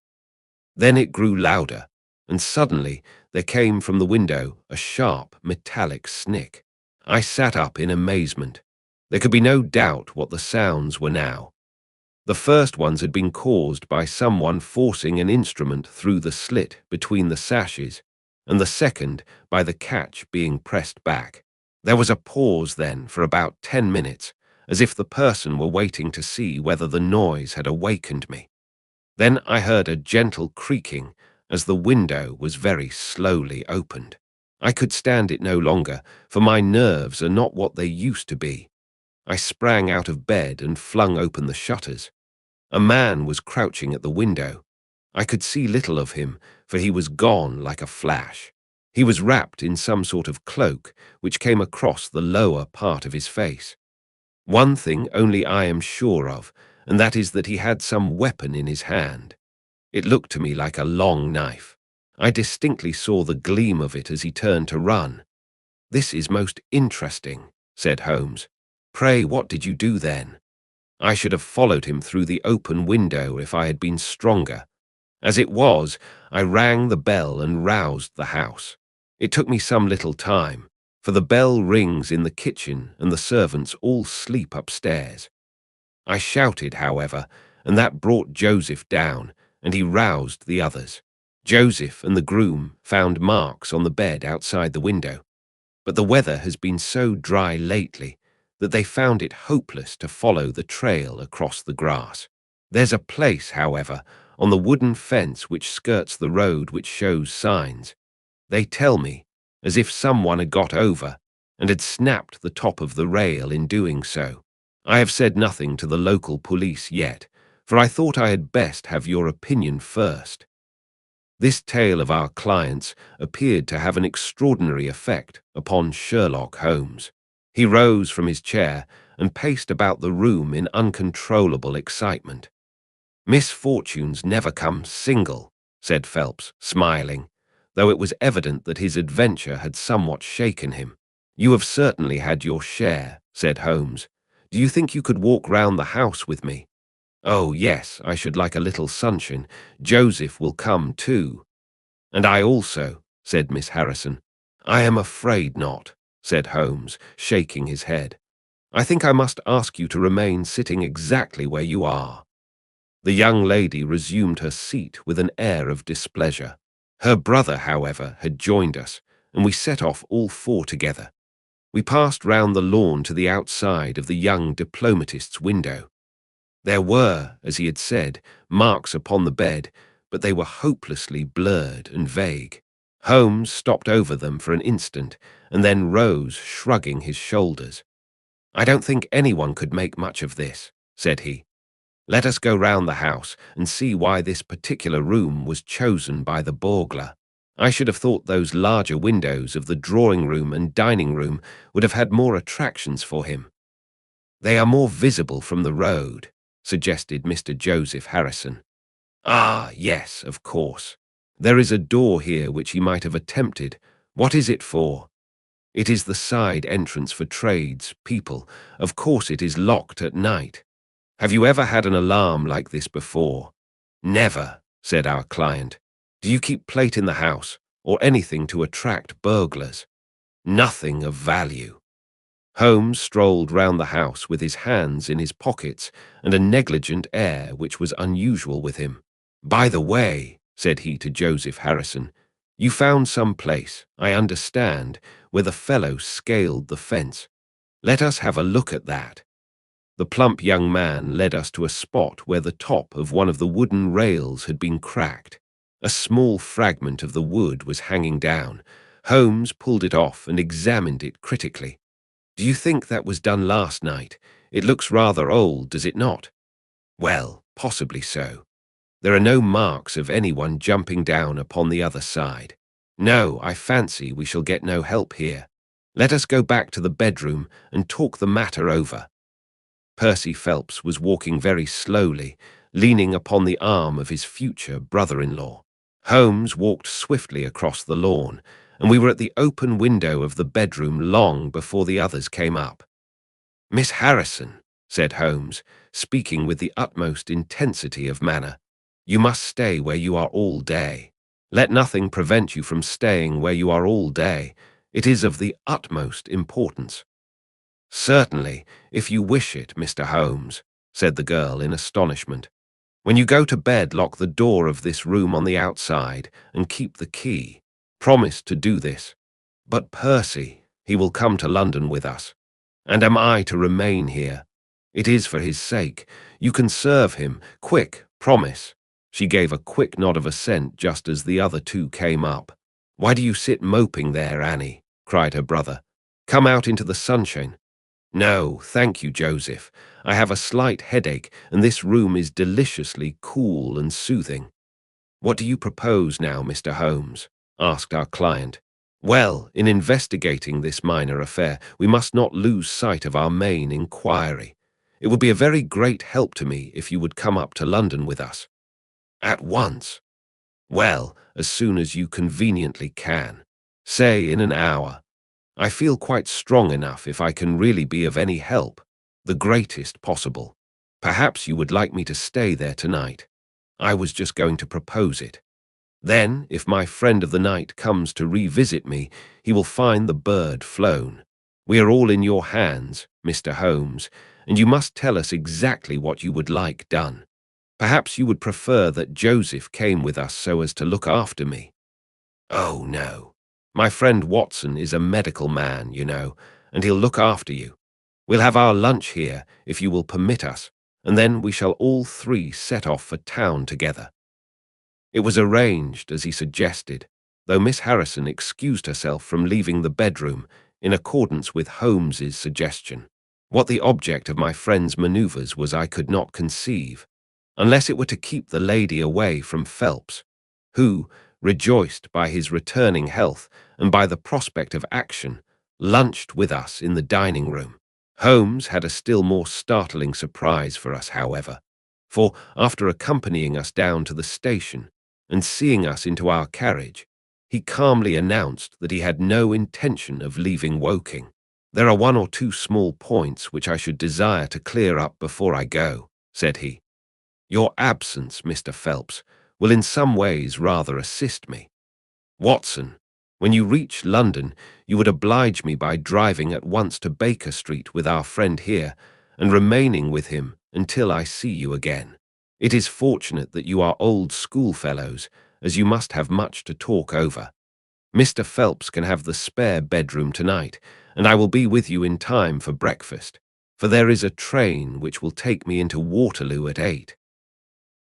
Then it grew louder, and suddenly there came from the window a sharp, metallic snick. I sat up in amazement. There could be no doubt what the sounds were now. The first ones had been caused by someone forcing an instrument through the slit between the sashes, and the second by the catch being pressed back. There was a pause then for about 10 minutes, as if the person were waiting to see whether the noise had awakened me. Then I heard a gentle creaking as the window was very slowly opened. I could stand it no longer, for my nerves are not what they used to be. I sprang out of bed and flung open the shutters. A man was crouching at the window. I could see little of him, for he was gone like a flash. He was wrapped in some sort of cloak, which came across the lower part of his face. One thing only I am sure of, and that is that he had some weapon in his hand. It looked to me like a long knife. I distinctly saw the gleam of it as he turned to run. "This is most interesting," said Holmes. "Pray, what did you do then?" I should have followed him through the open window if I had been stronger. As it was, I rang the bell and roused the house. It took me some little time, for the bell rings in the kitchen and the servants all sleep upstairs. I shouted, however, and that brought Joseph down, and he roused the others. Joseph and the groom found marks on the bed outside the window, but the weather has been so dry lately that they found it hopeless to follow the trail across the grass. There's a place, however, on the wooden fence which skirts the road which shows signs. They tell me, as if someone had got over and had snapped the top of the rail in doing so. I have said nothing to the local police yet, for I thought I had best have your opinion first. This tale of our client's appeared to have an extraordinary effect upon Sherlock Holmes. He rose from his chair and paced about the room in uncontrollable excitement. "Misfortunes never come single," said Phelps, smiling, though it was evident that his adventure had somewhat shaken him. "You have certainly had your share," said Holmes. "Do you think you could walk round the house with me?" "Oh, yes, I should like a little sunshine. Joseph will come too." "And I also," said Miss Harrison. "I am afraid not," said Holmes, shaking his head. "I think I must ask you to remain sitting exactly where you are." The young lady resumed her seat with an air of displeasure. Her brother, however, had joined us, and we set off all four together. We passed round the lawn to the outside of the young diplomatist's window. There were, as he had said, marks upon the bed, but they were hopelessly blurred and vague. Holmes stopped over them for an instant, and then rose, shrugging his shoulders. "I don't think anyone could make much of this," said he. "Let us go round the house and see why this particular room was chosen by the burglar. I should have thought those larger windows of the drawing-room and dining-room would have had more attractions for him." "They are more visible from the road," suggested Mr. Joseph Harrison. "Ah, yes, of course. There is a door here which he might have attempted. What is it for?" "It is the side entrance for trades, people. Of course it is locked at night." "Have you ever had an alarm like this before?" "Never," said our client. "Do you keep plate in the house, or anything to attract burglars?" "Nothing of value." Holmes strolled round the house with his hands in his pockets and a negligent air which was unusual with him. "By the way," said he to Joseph Harrison, "you found some place, I understand, where the fellow scaled the fence. Let us have a look at that." The plump young man led us to a spot where the top of one of the wooden rails had been cracked. A small fragment of the wood was hanging down. Holmes pulled it off and examined it critically. "Do you think that was done last night? It looks rather old, does it not?" "Well, possibly so. There are no marks of anyone jumping down upon the other side. No, I fancy we shall get no help here. Let us go back to the bedroom and talk the matter over." Percy Phelps was walking very slowly, leaning upon the arm of his future brother-in-law. Holmes walked swiftly across the lawn, and we were at the open window of the bedroom long before the others came up. Miss Harrison, said Holmes, speaking with the utmost intensity of manner, you must stay where you are all day. Let nothing prevent you from staying where you are all day. It is of the utmost importance. Certainly, if you wish it, Mr. Holmes, said the girl in astonishment. When you go to bed, lock the door of this room on the outside and keep the key. Promise to do this. But Percy, he will come to London with us. And am I to remain here? It is for his sake. You can serve him. Quick, promise. She gave a quick nod of assent just as the other two came up. Why do you sit moping there, Annie? Cried her brother. Come out into the sunshine. No, thank you, Joseph. I have a slight headache, and this room is deliciously cool and soothing. What do you propose now, Mr. Holmes? Asked our client. Well, in investigating this minor affair, we must not lose sight of our main inquiry. It would be a very great help to me if you would come up to London with us. At once. Well, as soon as you conveniently can. Say in an hour. I feel quite strong enough if I can really be of any help, the greatest possible. Perhaps you would like me to stay there tonight. I was just going to propose it. Then, if my friend of the night comes to revisit me, he will find the bird flown. We are all in your hands, Mr. Holmes, and you must tell us exactly what you would like done. Perhaps you would prefer that Joseph came with us so as to look after me. Oh, no. My friend Watson is a medical man, you know, and he'll look after you. We'll have our lunch here, if you will permit us, and then we shall all three set off for town together. It was arranged as he suggested, though Miss Harrison excused herself from leaving the bedroom in accordance with Holmes's suggestion. What the object of my friend's manoeuvres was I could not conceive, unless it were to keep the lady away from Phelps, who, rejoiced by his returning health and by the prospect of action, lunched with us in the dining room. Holmes had a still more startling surprise for us, however, for after accompanying us down to the station and seeing us into our carriage, he calmly announced that he had no intention of leaving Woking. There are one or two small points which I should desire to clear up before I go, said he. Your absence, Mr. Phelps, will in some ways rather assist me. Watson, when you reach London, you would oblige me by driving at once to Baker Street with our friend here and remaining with him until I see you again. It is fortunate that you are old schoolfellows, as you must have much to talk over. Mr. Phelps can have the spare bedroom tonight, and I will be with you in time for breakfast, for there is a train which will take me into Waterloo at 8.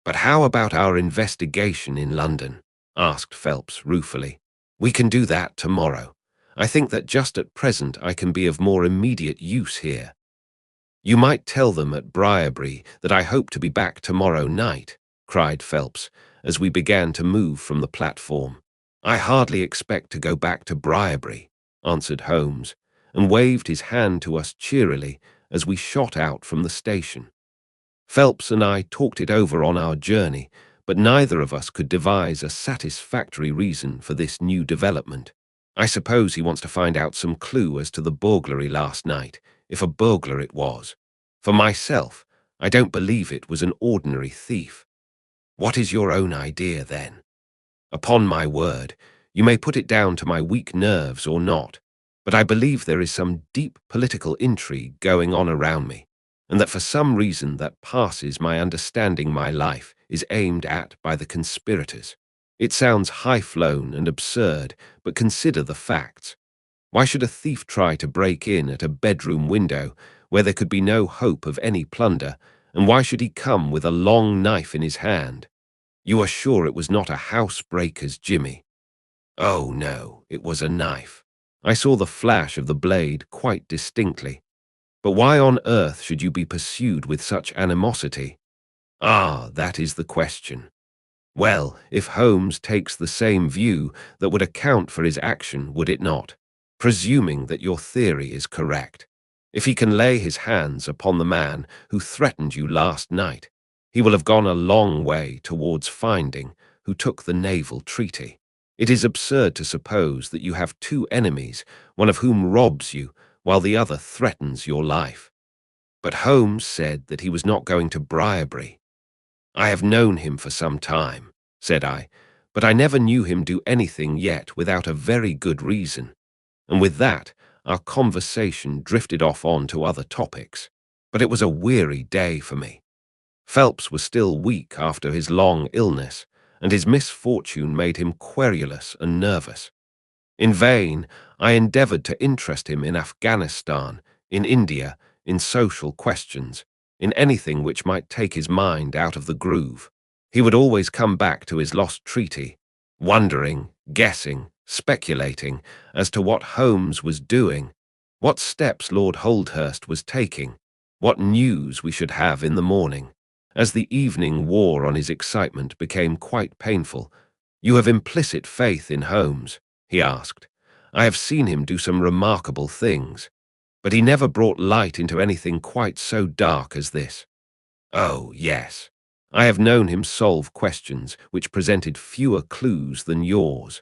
But how about our investigation in London? Asked Phelps ruefully. We can do that tomorrow. I think that just at present I can be of more immediate use here. You might tell them at Briarbury that I hope to be back tomorrow night, cried Phelps, as we began to move from the platform. I hardly expect to go back to Briarbury, answered Holmes, and waved his hand to us cheerily as we shot out from the station. Phelps and I talked it over on our journey, but neither of us could devise a satisfactory reason for this new development. I suppose he wants to find out some clue as to the burglary last night, if a burglar it was. For myself, I don't believe it was an ordinary thief. What is your own idea, then? Upon my word, you may put it down to my weak nerves or not, but I believe there is some deep political intrigue going on around me, and that for some reason that passes my understanding my life is aimed at by the conspirators. It sounds high-flown and absurd, but consider the facts. Why should a thief try to break in at a bedroom window where there could be no hope of any plunder, and why should he come with a long knife in his hand? You are sure it was not a housebreaker's jimmy? Oh, no, it was a knife. I saw the flash of the blade quite distinctly. But why on earth should you be pursued with such animosity? Ah, that is the question. Well, if Holmes takes the same view, that would account for his action, would it not? Presuming that your theory is correct. If he can lay his hands upon the man who threatened you last night, he will have gone a long way towards finding who took the naval treaty. It is absurd to suppose that you have two enemies, one of whom robs you, while the other threatens your life. But Holmes said that he was not going to Briarbury. I have known him for some time, said I, but I never knew him do anything yet without a very good reason. And with that, our conversation drifted off on to other topics. But it was a weary day for me. Phelps was still weak after his long illness, and his misfortune made him querulous and nervous. In vain, I endeavored to interest him in Afghanistan, in India, in social questions, in anything which might take his mind out of the groove. He would always come back to his lost treaty, wondering, guessing, speculating as to what Holmes was doing, what steps Lord Holdhurst was taking, what news we should have in the morning. As the evening wore on, his excitement became quite painful. "You have implicit faith in Holmes?" he asked. "I have seen him do some remarkable things, but he never brought light into anything quite so dark as this." "Oh, yes. I have known him solve questions which presented fewer clues than yours,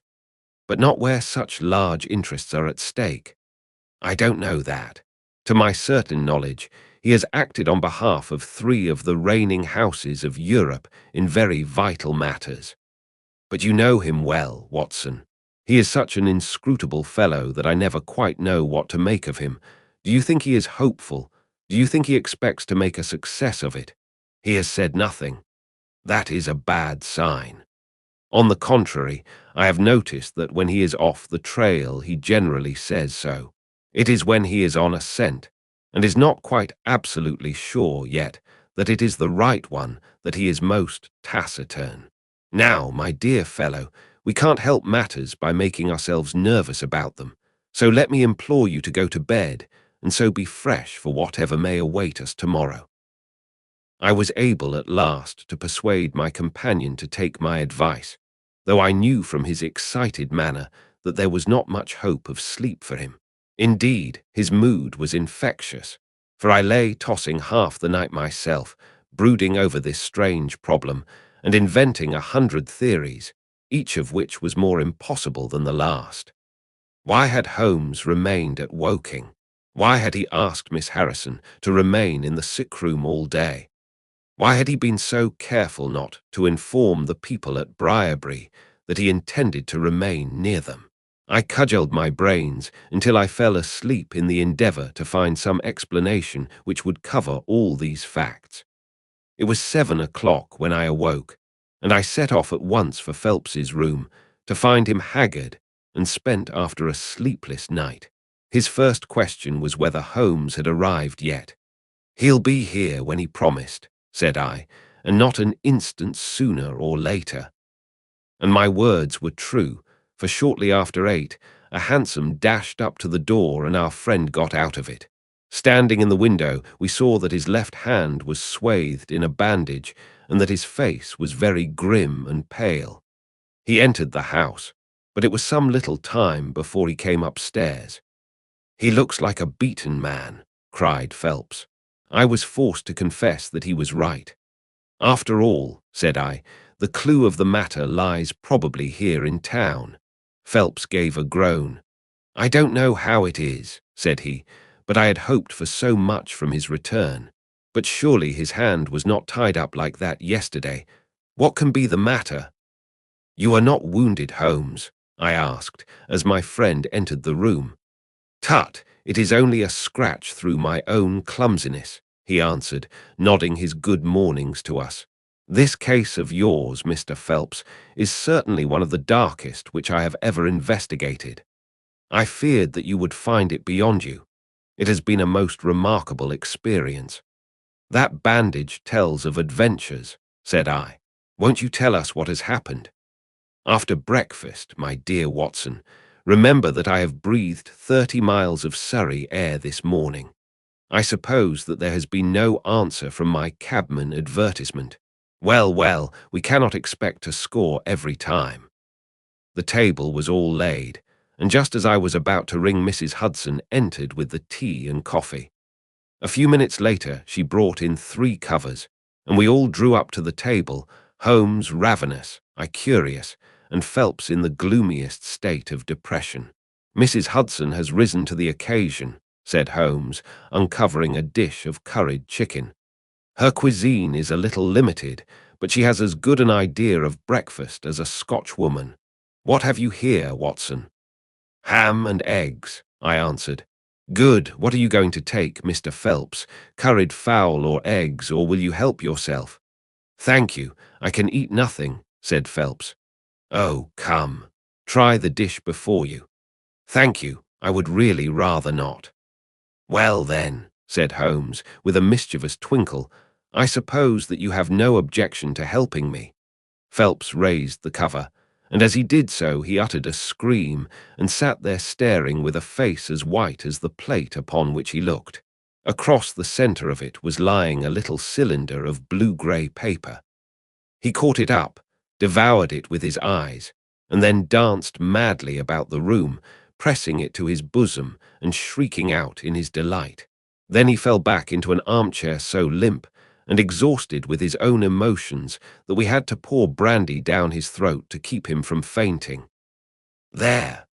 but not where such large interests are at stake." "I don't know that. To my certain knowledge, he has acted on behalf of 3 of the reigning houses of Europe in very vital matters. But you know him well, Watson. He is such an inscrutable fellow that I never quite know what to make of him. Do you think he is hopeful? Do you think he expects to make a success of it? He has said nothing. That is a bad sign. On the contrary, I have noticed that when he is off the trail, he generally says so. It is when he is on a scent, and is not quite absolutely sure yet that it is the right one, that he is most taciturn. Now, my dear fellow, we can't help matters by making ourselves nervous about them, so let me implore you to go to bed, and so be fresh for whatever may await us tomorrow." I was able at last to persuade my companion to take my advice, though I knew from his excited manner that there was not much hope of sleep for him. Indeed, his mood was infectious, for I lay tossing half the night myself, brooding over this strange problem, and inventing 100 theories, each of which was more impossible than the last. Why had Holmes remained at Woking? Why had he asked Miss Harrison to remain in the sick-room all day? Why had he been so careful not to inform the people at Briarbury that he intended to remain near them? I cudgelled my brains until I fell asleep in the endeavour to find some explanation which would cover all these facts. It was 7 o'clock when I awoke, and I set off at once for Phelps's room, to find him haggard and spent after a sleepless night. His first question was whether Holmes had arrived yet. "He'll be here when he promised," said I, "and not an instant sooner or later." And my words were true, for shortly after 8, a hansom dashed up to the door and our friend got out of it. Standing in the window, we saw that his left hand was swathed in a bandage and that his face was very grim and pale. He entered the house, but it was some little time before he came upstairs. "He looks like a beaten man," cried Phelps. I was forced to confess that he was right. "After all," said I, "the clue of the matter lies probably here in town." Phelps gave a groan. "I don't know how it is," said he, "but I had hoped for so much from his return. But surely his hand was not tied up like that yesterday. What can be the matter?" "You are not wounded, Holmes?" I asked, as my friend entered the room. "Tut, it is only a scratch through my own clumsiness," he answered, nodding his good mornings to us. "This case of yours, Mr. Phelps, is certainly one of the darkest which I have ever investigated. I feared that you would find it beyond you. It has been a most remarkable experience." "That bandage tells of adventures," said I. "Won't you tell us what has happened?" "After breakfast, my dear Watson, remember that I have breathed 30 miles of Surrey air this morning. I suppose that there has been no answer from my cabman advertisement. Well, well, we cannot expect to score every time." The table was all laid, and just as I was about to ring, Mrs. Hudson entered with the tea and coffee. A few minutes later, she brought in 3 covers, and we all drew up to the table, Holmes ravenous, I curious, and Phelps in the gloomiest state of depression. "Mrs. Hudson has risen to the occasion," said Holmes, uncovering a dish of curried chicken. Her cuisine is a little limited, but she has as good an idea of breakfast as a Scotch woman. What have you here, Watson? Ham and eggs, I answered. Good. What are you going to take, Mr. Phelps? Curried fowl or eggs, or will you help yourself? Thank you. I can eat nothing, said Phelps. Oh, come. Try the dish before you. Thank you. I would really rather not. Well then, said Holmes, with a mischievous twinkle, I suppose that you have no objection to helping me. Phelps raised the cover, and as he did so he uttered a scream and sat there staring with a face as white as the plate upon which he looked. Across the centre of it was lying a little cylinder of blue-grey paper. He caught it up, devoured it with his eyes, and then danced madly about the room, pressing it to his bosom and shrieking out in his delight. Then he fell back into an armchair so limp and exhausted with his own emotions that we had to pour brandy down his throat to keep him from fainting. There,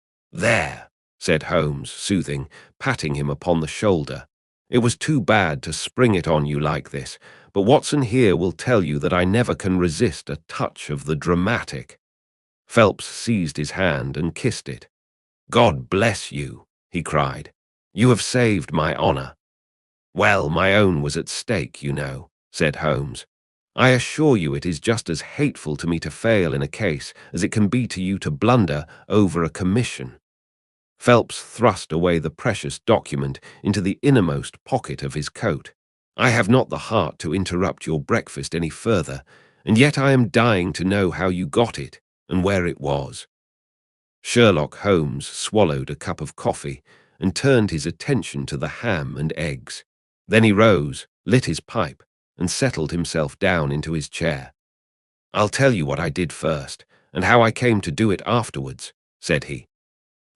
said Holmes, soothing, patting him upon the shoulder. It was too bad to spring it on you like this, but Watson here will tell you that I never can resist a touch of the dramatic. Phelps seized his hand and kissed it. God bless you, he cried. You have saved my honor. Well, my own was at stake, you know, said Holmes. I assure you it is just as hateful to me to fail in a case as it can be to you to blunder over a commission. Phelps thrust away the precious document into the innermost pocket of his coat. I have not the heart to interrupt your breakfast any further, and yet I am dying to know how you got it and where it was. Sherlock Holmes swallowed a cup of coffee and turned his attention to the ham and eggs. Then he rose, lit his pipe, and settled himself down into his chair. I'll tell you what I did first, and how I came to do it afterwards, said he.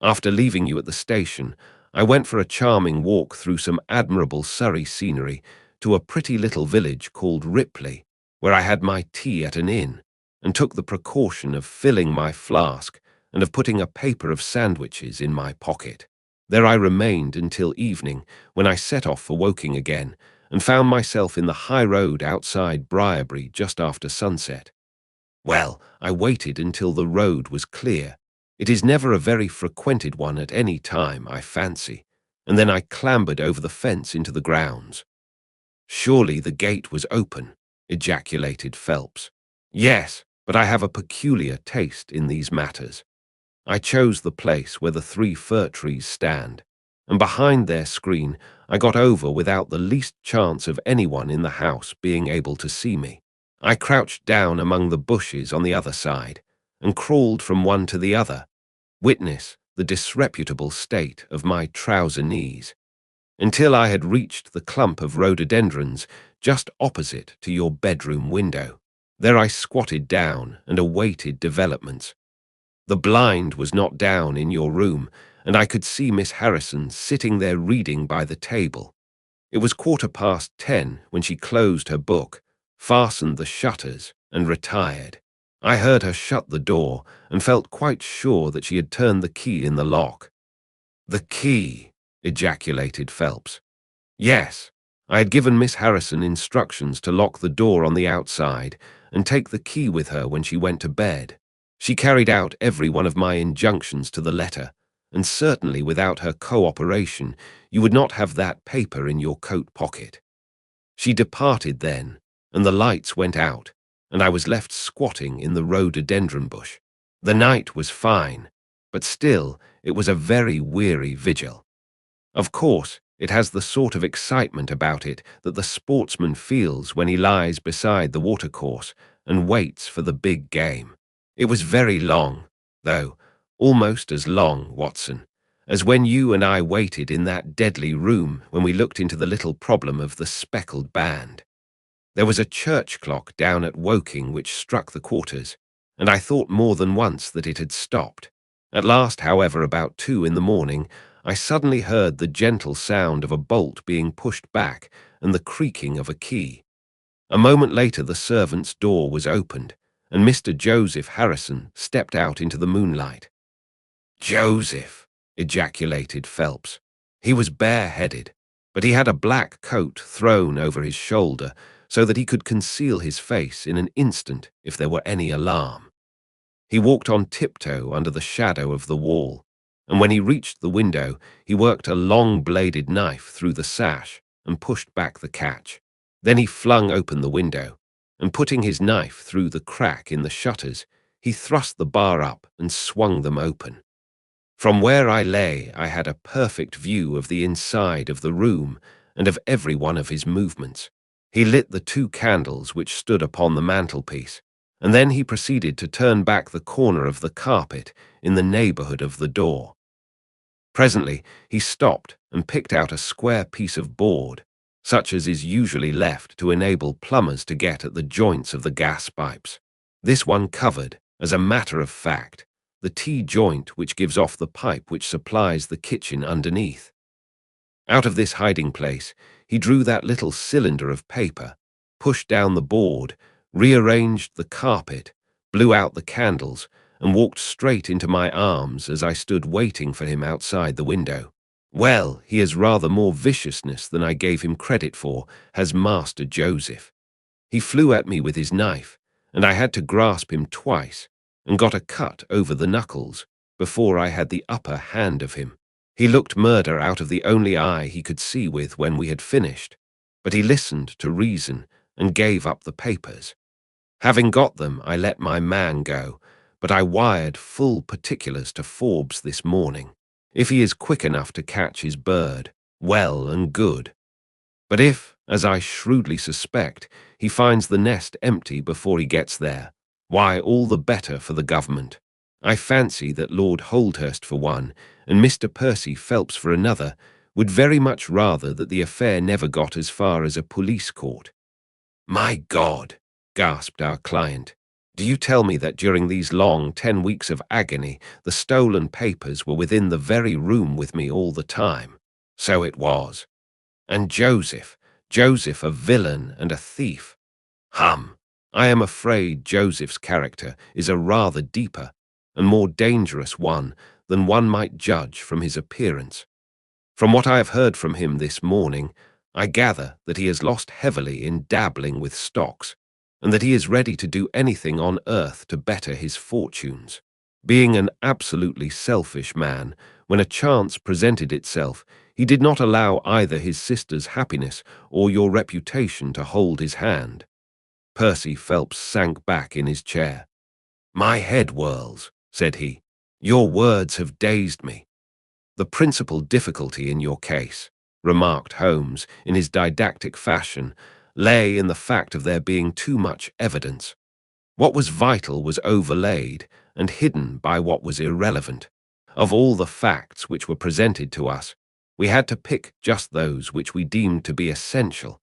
After leaving you at the station, I went for a charming walk through some admirable Surrey scenery to a pretty little village called Ripley, where I had my tea at an inn, and took the precaution of filling my flask and of putting a paper of sandwiches in my pocket. There I remained until evening, when I set off for Woking again, and found myself in the high road outside Briarbury just after sunset. Well, I waited until the road was clear. It is never a very frequented one at any time, I fancy, and then I clambered over the fence into the grounds. Surely the gate was open, ejaculated Phelps. Yes, but I have a peculiar taste in these matters. I chose the place where the 3 fir trees stand, and behind their screen I got over without the least chance of anyone in the house being able to see me. I crouched down among the bushes on the other side, and crawled from one to the other, witness the disreputable state of my trouser knees, until I had reached the clump of rhododendrons just opposite to your bedroom window. There I squatted down and awaited developments. The blind was not down in your room, and I could see Miss Harrison sitting there reading by the table. It was 10:15 when she closed her book, fastened the shutters, and retired. I heard her shut the door and felt quite sure that she had turned the key in the lock. The key, ejaculated Phelps. Yes, I had given Miss Harrison instructions to lock the door on the outside and take the key with her when she went to bed. She carried out every one of my injunctions to the letter, and certainly without her cooperation you would not have that paper in your coat pocket. She departed then, and the lights went out, and I was left squatting in the rhododendron bush. The night was fine, but still it was a very weary vigil. Of course, it has the sort of excitement about it that the sportsman feels when he lies beside the watercourse and waits for the big game. It was very long, though, almost as long, Watson, as when you and I waited in that deadly room when we looked into the little problem of the speckled band. There was a church clock down at Woking which struck the quarters, and I thought more than once that it had stopped. At last, however, about 2 in the morning, I suddenly heard the gentle sound of a bolt being pushed back and the creaking of a key. A moment later the servant's door was opened, and Mr. Joseph Harrison stepped out into the moonlight. Joseph, ejaculated Phelps. He was bareheaded, but he had a black coat thrown over his shoulder so that he could conceal his face in an instant if there were any alarm. He walked on tiptoe under the shadow of the wall, and when he reached the window, he worked a long-bladed knife through the sash and pushed back the catch. Then he flung open the window, and putting his knife through the crack in the shutters, he thrust the bar up and swung them open. From where I lay, I had a perfect view of the inside of the room and of every one of his movements. He lit the 2 candles which stood upon the mantelpiece, and then he proceeded to turn back the corner of the carpet in the neighborhood of the door. Presently, he stopped and picked out a square piece of board, such as is usually left to enable plumbers to get at the joints of the gas pipes. This one covered, as a matter of fact, the T-joint which gives off the pipe which supplies the kitchen underneath. Out of this hiding place, he drew that little cylinder of paper, pushed down the board, rearranged the carpet, blew out the candles, and walked straight into my arms as I stood waiting for him outside the window. Well, he has rather more viciousness than I gave him credit for, has Master Joseph. He flew at me with his knife, and I had to grasp him twice, and got a cut over the knuckles before I had the upper hand of him. He looked murder out of the only eye he could see with when we had finished, but he listened to reason and gave up the papers. Having got them, I let my man go, but I wired full particulars to Forbes this morning. If he is quick enough to catch his bird, well and good. But if, as I shrewdly suspect, he finds the nest empty before he gets there, why, all the better for the government. I fancy that Lord Holdhurst for one, and Mr. Percy Phelps for another, would very much rather that the affair never got as far as a police court. "My God," gasped our client, "do you tell me that during these long 10 weeks of agony the stolen papers were within the very room with me all the time?" So it was. And Joseph a villain and a thief. I am afraid Joseph's character is a rather deeper and more dangerous one than one might judge from his appearance. From what I have heard from him this morning, I gather that he has lost heavily in dabbling with stocks, and that he is ready to do anything on earth to better his fortunes. Being an absolutely selfish man, when a chance presented itself, he did not allow either his sister's happiness or your reputation to hold his hand. Percy Phelps sank back in his chair. "My head whirls," said he. "Your words have dazed me." "The principal difficulty in your case," remarked Holmes in his didactic fashion, "lay in the fact of there being too much evidence. What was vital was overlaid and hidden by what was irrelevant. Of all the facts which were presented to us, we had to pick just those which we deemed to be essential,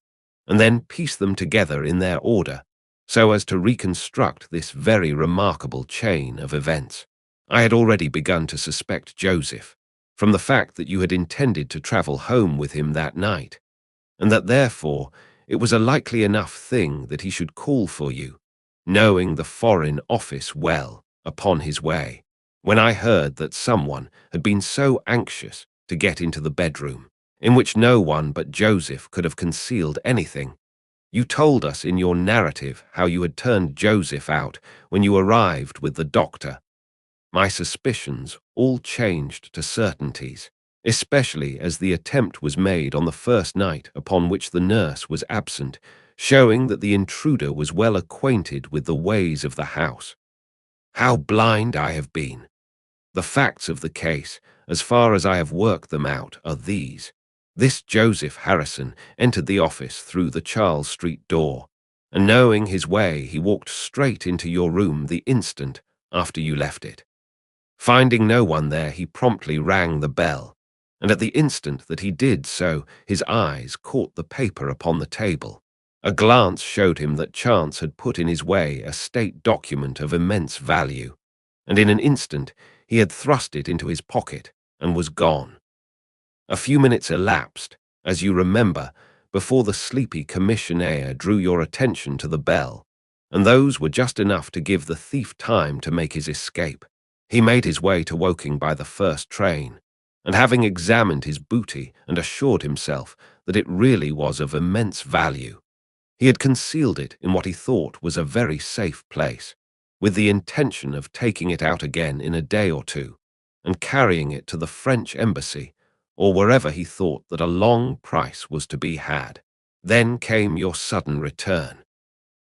and then piece them together in their order, so as to reconstruct this very remarkable chain of events. I had already begun to suspect Joseph, from the fact that you had intended to travel home with him that night, and that therefore it was a likely enough thing that he should call for you, knowing the Foreign Office well, upon his way, when I heard that someone had been so anxious to get into the bedroom, in which no one but Joseph could have concealed anything. You told us in your narrative how you had turned Joseph out when you arrived with the doctor. My suspicions all changed to certainties, especially as the attempt was made on the first night upon which the nurse was absent, showing that the intruder was well acquainted with the ways of the house. How blind I have been! The facts of the case, as far as I have worked them out, are these. This Joseph Harrison entered the office through the Charles Street door, and knowing his way, he walked straight into your room the instant after you left it. Finding no one there, he promptly rang the bell, and at the instant that he did so, his eyes caught the paper upon the table. A glance showed him that chance had put in his way a state document of immense value, and in an instant he had thrust it into his pocket and was gone. A few minutes elapsed, as you remember, before the sleepy commissionaire drew your attention to the bell, and those were just enough to give the thief time to make his escape. He made his way to Woking by the first train, and having examined his booty and assured himself that it really was of immense value, he had concealed it in what he thought was a very safe place, with the intention of taking it out again in a day or two and carrying it to the French embassy or wherever he thought that a long price was to be had. Then came your sudden return.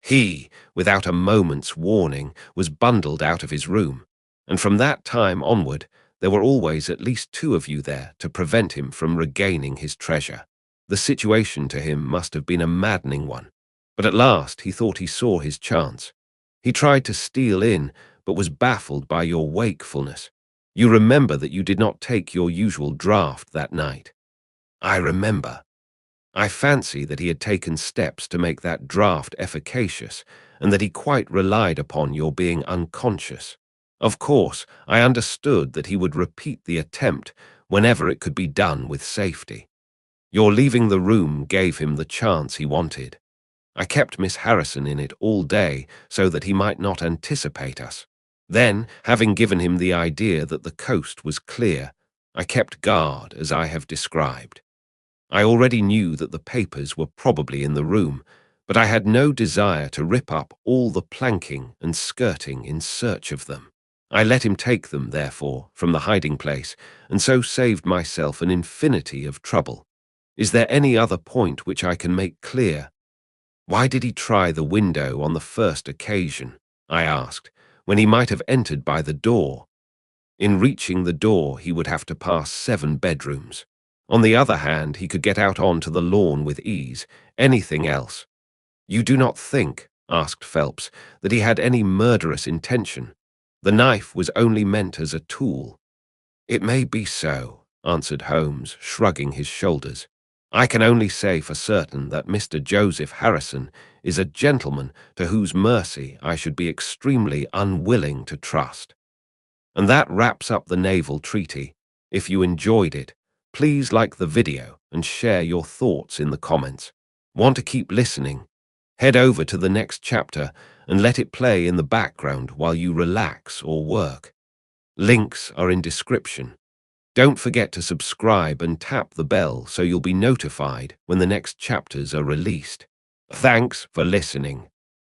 He, without a moment's warning, was bundled out of his room, and from that time onward there were always at least two of you there to prevent him from regaining his treasure. The situation to him must have been a maddening one, but at last he thought he saw his chance. He tried to steal in, but was baffled by your wakefulness. You remember that you did not take your usual draught that night. I remember. I fancy that he had taken steps to make that draught efficacious, and that he quite relied upon your being unconscious. Of course, I understood that he would repeat the attempt whenever it could be done with safety. Your leaving the room gave him the chance he wanted. I kept Miss Harrison in it all day so that he might not anticipate us. Then, having given him the idea that the coast was clear, I kept guard as I have described. I already knew that the papers were probably in the room, but I had no desire to rip up all the planking and skirting in search of them. I let him take them, therefore, from the hiding place, and so saved myself an infinity of trouble. Is there any other point which I can make clear? Why did he try the window on the first occasion, I asked, when he might have entered by the door? In reaching the door, he would have to pass 7 bedrooms. On the other hand, he could get out onto the lawn with ease. Anything else? You do not think, asked Phelps, that he had any murderous intention? The knife was only meant as a tool. It may be so, answered Holmes, shrugging his shoulders. I can only say for certain that Mr. Joseph Harrison is a gentleman to whose mercy I should be extremely unwilling to trust. And that wraps up the naval treaty. If you enjoyed it, please like the video and share your thoughts in the comments. Want to keep listening? Head over to the next chapter and let it play in the background while you relax or work. Links are in description. Don't forget to subscribe and tap the bell so you'll be notified when the next chapters are released. Thanks for listening.